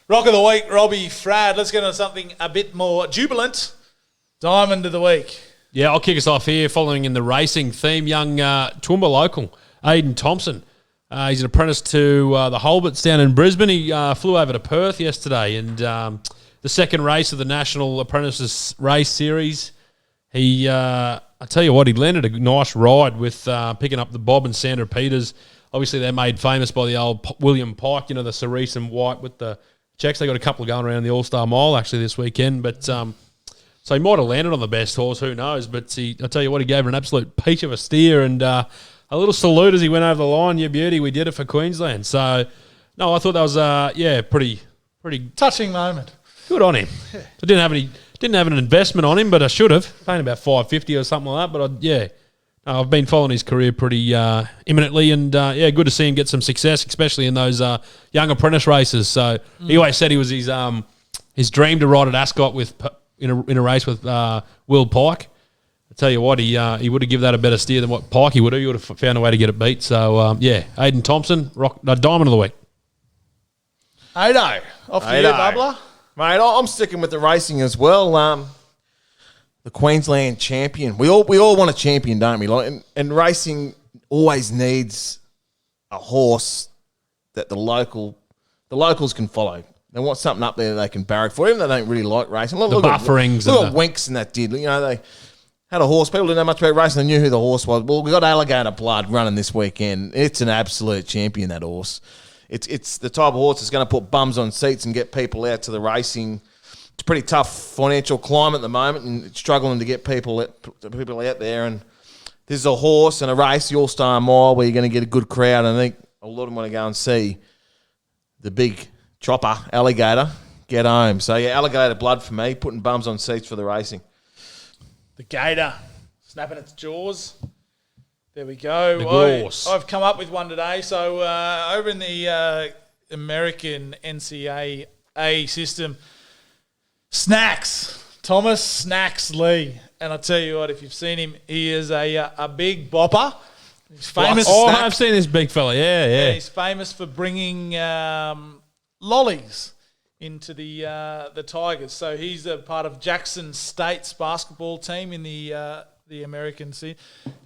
Rock of the week, Robbie Frard. Let's get on something a bit more jubilant. Diamond of the week. Yeah, I'll kick us off here following in the racing theme. Young Toowoomba local, Aidan Thompson. He's an apprentice to the Holberts down in Brisbane. He flew over to Perth yesterday and the second race of the National Apprentices Race Series. He, I tell you what, he landed a nice ride with picking up the Bob and Sandra Peters. Obviously, they're made famous by the old William Pike, the cerise and white with the checks. They got a couple going around the All-Star Mile actually this weekend. But So he might have landed on the best horse, who knows? But I tell you what, he gave her an absolute peach of a steer, and a little salute as he went over the line. Yeah, beauty, we did it for Queensland. So, no, I thought that was pretty touching moment. Good on him. Yeah. I didn't have an investment on him, but I should have. Paying about $5.50 or something like that. But I've been following his career pretty imminently, and good to see him get some success, especially in those young apprentice races. So he always said he was his dream to ride at Ascot in a race with Will Pike. I tell you what, he would have given that a better steer than what Pikey would have. He would have found a way to get it beat. So Aidan Thompson, diamond of the week. Ado, off to you, Bubbler. Mate, I'm sticking with the racing as well. The Queensland champion. We all want a champion, don't we? And racing always needs a horse that the locals can follow. They want something up there that they can barrack for, even though they don't really like racing. Look bufferings. Look at Winks and that did. They had a horse. People didn't know much about racing. They knew who the horse was. Well, we got Alligator Blood running this weekend. It's an absolute champion, that horse. It's the type of horse that's going to put bums on seats and get people out to the racing. It's a pretty tough financial climate at the moment, and it's struggling to get people out there. And this is a horse and a race, the All-Star Mile, where you're going to get a good crowd. And I think a lot of them want to go and see the big chopper, Alligator, get home. So, Alligator Blood for me, putting bums on seats for the racing. The Gator, snapping its jaws. There we go. I've come up with one today. So over in the American NCAA system, Thomas Snacks Lee. And I tell you what, if you've seen him, he is a big bopper. He's famous. I've seen this big fella. Yeah. He's famous for bringing lollies into the Tigers. So he's a part of Jackson State's basketball team in the American scene,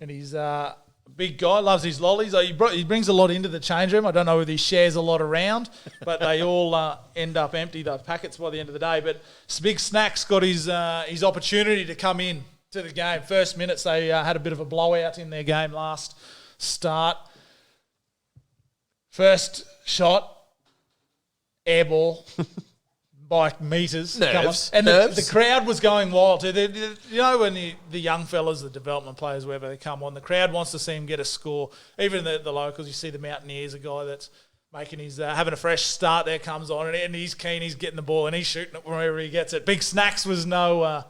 and he's a big guy, loves his lollies. He brings a lot into the change room. I don't know whether he shares a lot around, but they all end up empty, those packets, by the end of the day. But Big Snacks got his opportunity to come in to the game. First minutes, they had a bit of a blowout in their game last start. First shot, air ball. By metres. Nerves. And the crowd was going wild too. When the young fellas, the development players, wherever they come on, the crowd wants to see him get a score. Even the locals, you see the Mountaineers, a guy that's making his having a fresh start there comes on, and he's keen, he's getting the ball, and he's shooting it wherever he gets it. Big Snacks was no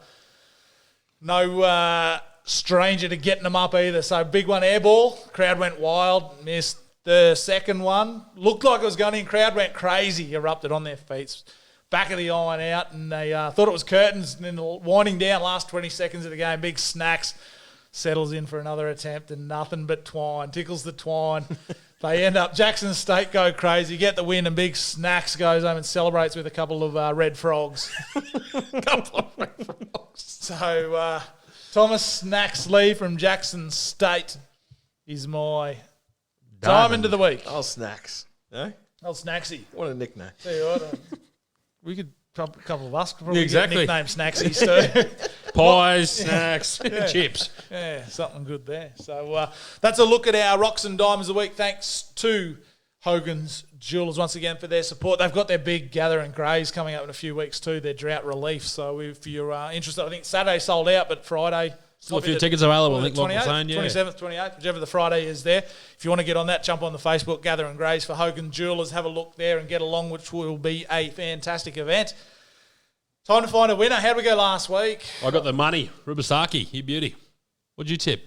stranger to getting them up either. So big one, air ball. Crowd went wild, missed. The second one looked like it was going in. Crowd went crazy, erupted on their feet. Back of the iron out, and they thought it was curtains. And then winding down, last 20 seconds of the game, Big Snacks settles in for another attempt, and nothing but twine, tickles the twine. They end up, Jackson State go crazy, get the win, and Big Snacks goes home and celebrates with a couple of red frogs. So Thomas Snacks Lee from Jackson State is my diamond of the week. Oh, Snacks. Eh? Oh, Snacksy. What a nickname. Tell you what, we could, a couple of us could probably exactly. get nickname Snacksy too. Pies, snacks, chips. Yeah, something good there. So that's a look at our Rocks and Diamonds of the week. Thanks to Hogans Jewelers once again for their support. They've got their big Gather Graze coming up in a few weeks too, their drought relief. So if you're interested, I think Saturday sold out, but Friday... Still a few tickets available, I think, like 27th, 28th, whichever the Friday is there. If you want to get on that, jump on the Facebook, Gather Graze for Hogan Jewelers. Have a look there and get along, which will be a fantastic event. Time to find a winner. How'd we go last week? I got the money. Rubisaki, you beauty. What'd you tip?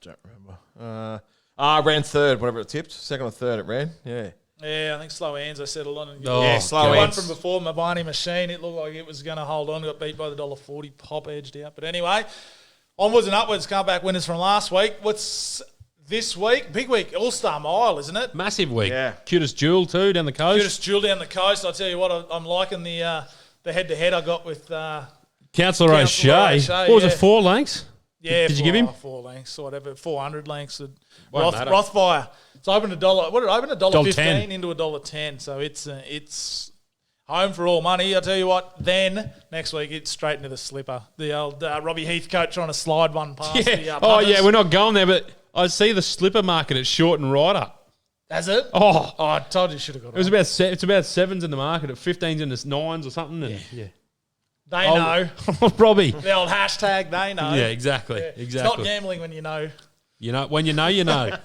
Don't remember. I ran third, whatever it tipped. Second or third it ran, yeah. Yeah, I think slow hands I settled on. Slow hands. One from before, my Barney machine. It looked like it was going to hold on. Got beat by the $1.40 pop edged out. But anyway... Onwards and upwards, comeback winners from last week. What's this week? Big week, All-Star Mile, isn't it? Massive week. Yeah. Cutest Jewel too, down the coast. Cutest Jewel down the coast. I tell you what, I'm liking the head-to-head I got with Councillor O'Shea. What was it, 4 lengths? Yeah. Did you give him? 4 lengths, or whatever, 400 lengths. Rothfire. It's opened $1. What did it open? $1.15 into $1.10. So it's home for all money. I'll tell you what, then next week it's straight into the slipper. The old Robbie Heathcote trying to slide one past the punters. We're not going there, but I see the slipper market at Short and Ryder. Has it? Oh, I told you should have got it. It's about 7s in the market, at 15s and 9s or something. And, yeah. They know. Probably. The old hashtag, they know. Yeah, exactly. Yeah. It's Exactly. not gambling when you know. You know, when you know, you know.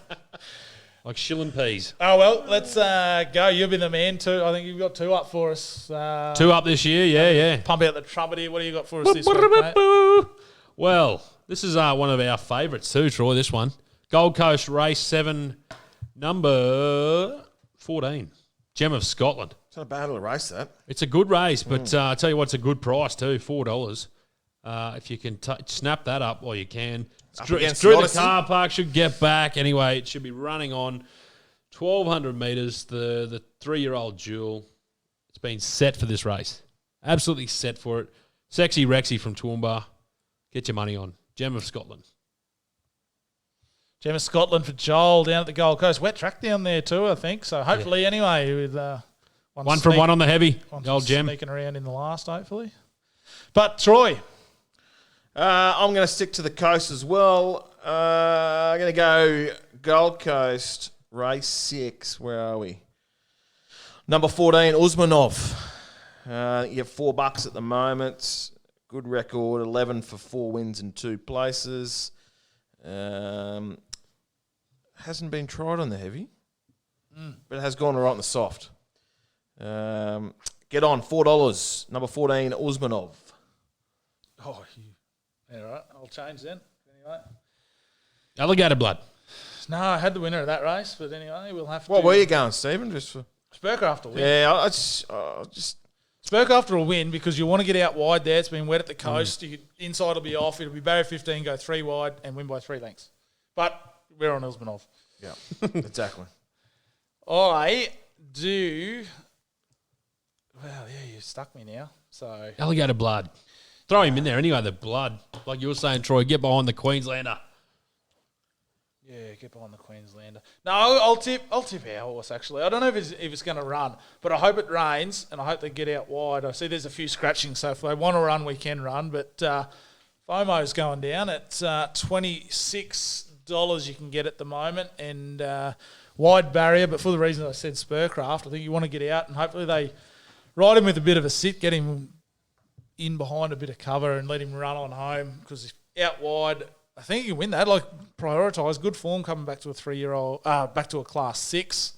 Like shilling peas. Oh, well, let's go. You've been the man too. I think you've got 2 up for us. 2 up this year, yeah. Pump out the trumpet here. What do you got for us this week, mate? Well, this is one of our favourites too, Troy, this one. Gold Coast Race 7, number 14. Gem of Scotland. It's not a bad little race, that. It's a good race, but I tell you what, it's a good price too, $4. If you can snap that up, well, you can. It's through the car park, should get back. Anyway, it should be running on 1,200 metres, the 3-year-old Jewel. It's been set for this race. Absolutely set for it. Sexy Rexy from Toowoomba. Get your money on. Gem of Scotland. Gem of Scotland for Joel down at the Gold Coast. Wet track down there too, I think. So hopefully anyway, with one from one on the heavy. The old Gem. Sneaking around in the last, hopefully. But Troy. I'm going to stick to the coast as well. I'm going to go Gold Coast, race 6. Where are we? Number 14, Usmanov. You have $4 at the moment. Good record, 11 for 4 wins and 2 places. Hasn't been tried on the heavy, but it has gone right on the soft. Get on, $4. Number 14, Usmanov. Oh, all right, I'll change then. Anyway. Alligator blood. No, I had the winner of that race, but anyway, we'll have to. What were you going, Stephen? Just for Spurker after win. Yeah, I just Spurker after a win because you want to get out wide there. It's been wet at the coast. Inside will be off. It'll be barrier 15, go 3 wide, and win by 3 lengths. But we're on Usmanov. Yeah, exactly. I do. Well, yeah, you stuck me now. So Alligator blood. Throw him in there anyway, the blood. Like you were saying, Troy, get behind the Queenslander. Yeah, get behind the Queenslander. No, I'll tip our horse, actually. I don't know if it's going to run, but I hope it rains, and I hope they get out wide. I see there's a few scratching, so if they want to run, we can run. But FOMO's going down. It's $26 you can get at the moment, and wide barrier. But for the reason I said Spurcraft, I think you want to get out, and hopefully they ride him with a bit of a sit, get him in behind a bit of cover and let him run on home, because out wide, I think you can win that. Like, prioritise good form coming back to a 3-year-old, back to a class 6.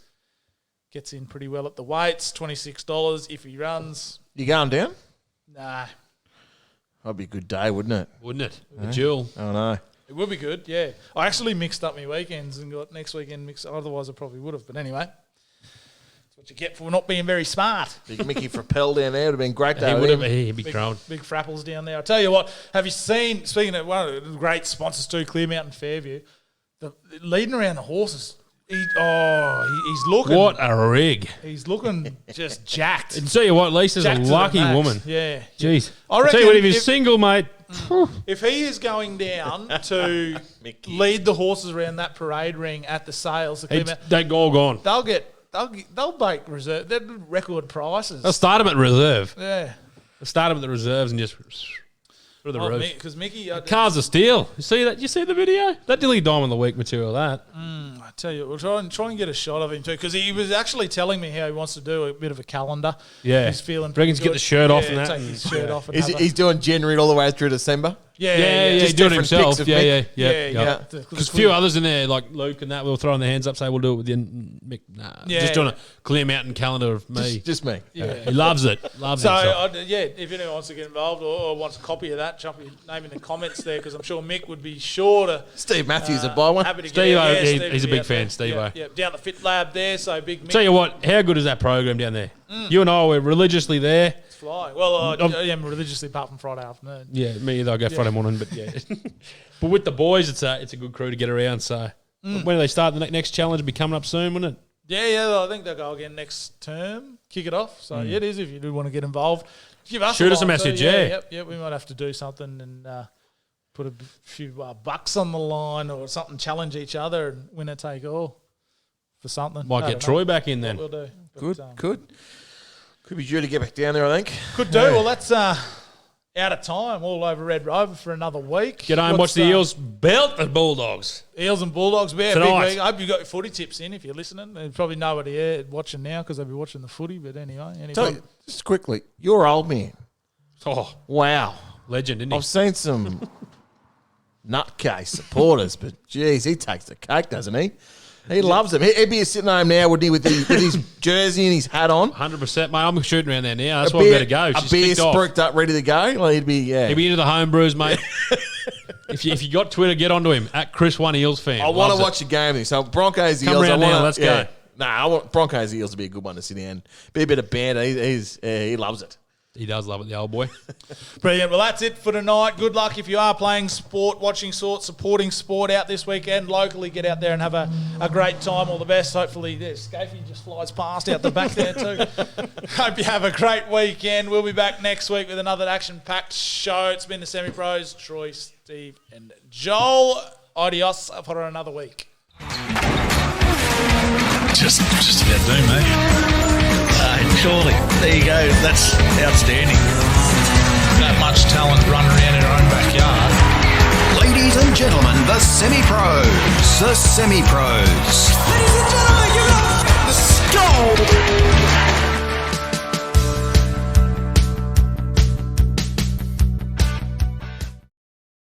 Gets in pretty well at the weights, $26 if he runs. You going down? Nah. That'd be a good day, wouldn't it? Wouldn't it? The Jewel. Oh, no. It would be good, yeah. I actually mixed up my weekends and got next weekend mixed. Otherwise, I probably would have. But anyway. What you get for not being very smart. Big Mickey Frappel down there would have been great. He'd be thrown. Big Frapples down there. I tell you what, have you seen, speaking of one of the great sponsors too, Clear Mountain Fairview, leading around the horses, he's looking. What a rig. He's looking just jacked. And tell you what, Lisa's a lucky woman. Yeah. Jeez. I reckon tell you what, if he's single, mate. If he is going down to lead the horses around that parade ring at the sales, They're all gone. They'll break reserve. They're record prices. They'll start him at reserve. Yeah. They'll start him at the reserves and just through the roof. Because Mickey, cars are steel. You see that? You see the video? That Dilly Diamond of the Week material. That. I tell you, we'll try and get a shot of him too, because he was actually telling me how he wants to do a bit of a calendar. Yeah. He's feeling. Reckons get the shirt off and that. Take his shirt off. And He's doing January all the way through December. He's doing it himself. Yeah. Because a few others in there, like Luke and that, will throw in their hands up, say we'll do it with you. Mick, just doing a Clear Mountain calendar of me. Just me. Yeah. He loves it. Loves it. So if anyone wants to get involved or wants a copy of that, jump your name in the comments there, because I'm sure Mick would be sure to. Steve Matthews would buy one. Steve, he's a big fan. Steve. Yeah, down the Fit Lab there. So big Mick. Tell you what, how good is that program down there? You and I were religiously there. Fly. Well, I am religiously apart from Friday afternoon. Yeah, me either. I go Friday morning, but yeah. But with the boys, it's a good crew to get around. So when do they start? The next challenge will be coming up soon, wouldn't it? Yeah. I think they'll go again next term. Kick it off. So it is. If you do want to get involved, give us shoot us a message. Yeah. We might have to do something and put a few bucks on the line or something. Challenge each other and winner take all for something. Might get Troy back in then. We'll do. Good. Could be due to get back down there, I think. Could do. Well, that's out of time all over Red Rover for another week. Get home, watch the Eels belt the Bulldogs. Eels and Bulldogs. Yeah, tonight. Big week. I hope you got your footy tips in if you're listening. There's probably nobody watching now because they'll be watching the footy. But anyway. Just quickly, your old man, Oh, Wow. legend, isn't he? I've seen some nutcase supporters, but geez, he takes the cake, doesn't he? He loves them. He'd be sitting home now, wouldn't he, with his jersey and his hat on? 100%, mate. I'm shooting around there now. That's why we better go. A beer spruiked up, ready to go. Well, he'd be into the home brews, mate. If you got Twitter, get onto him at Chris1 Eels fan. I want to watch the game. So Broncos Eels. Come around now. Let's go. I want Broncos Eels to be a good one to sit down. Be a bit of banter. He loves it. He does love it, the old boy. Brilliant. Well, that's it for tonight. Good luck if you are playing sport, watching sport, supporting sport out this weekend. Locally, get out there and have a great time. All the best. Hopefully, Scafey just flies past out the back there too. Hope you have a great weekend. We'll be back next week with another action-packed show. It's been the Semi-Pros, Troy, Steve and Joel. Adios for another week. Just about do, mate. Surely. There you go. That's outstanding. That much talent running around in our own backyard. Ladies and gentlemen, the Semi-Pros. The Semi-Pros. Ladies and gentlemen, give it up. The Skull.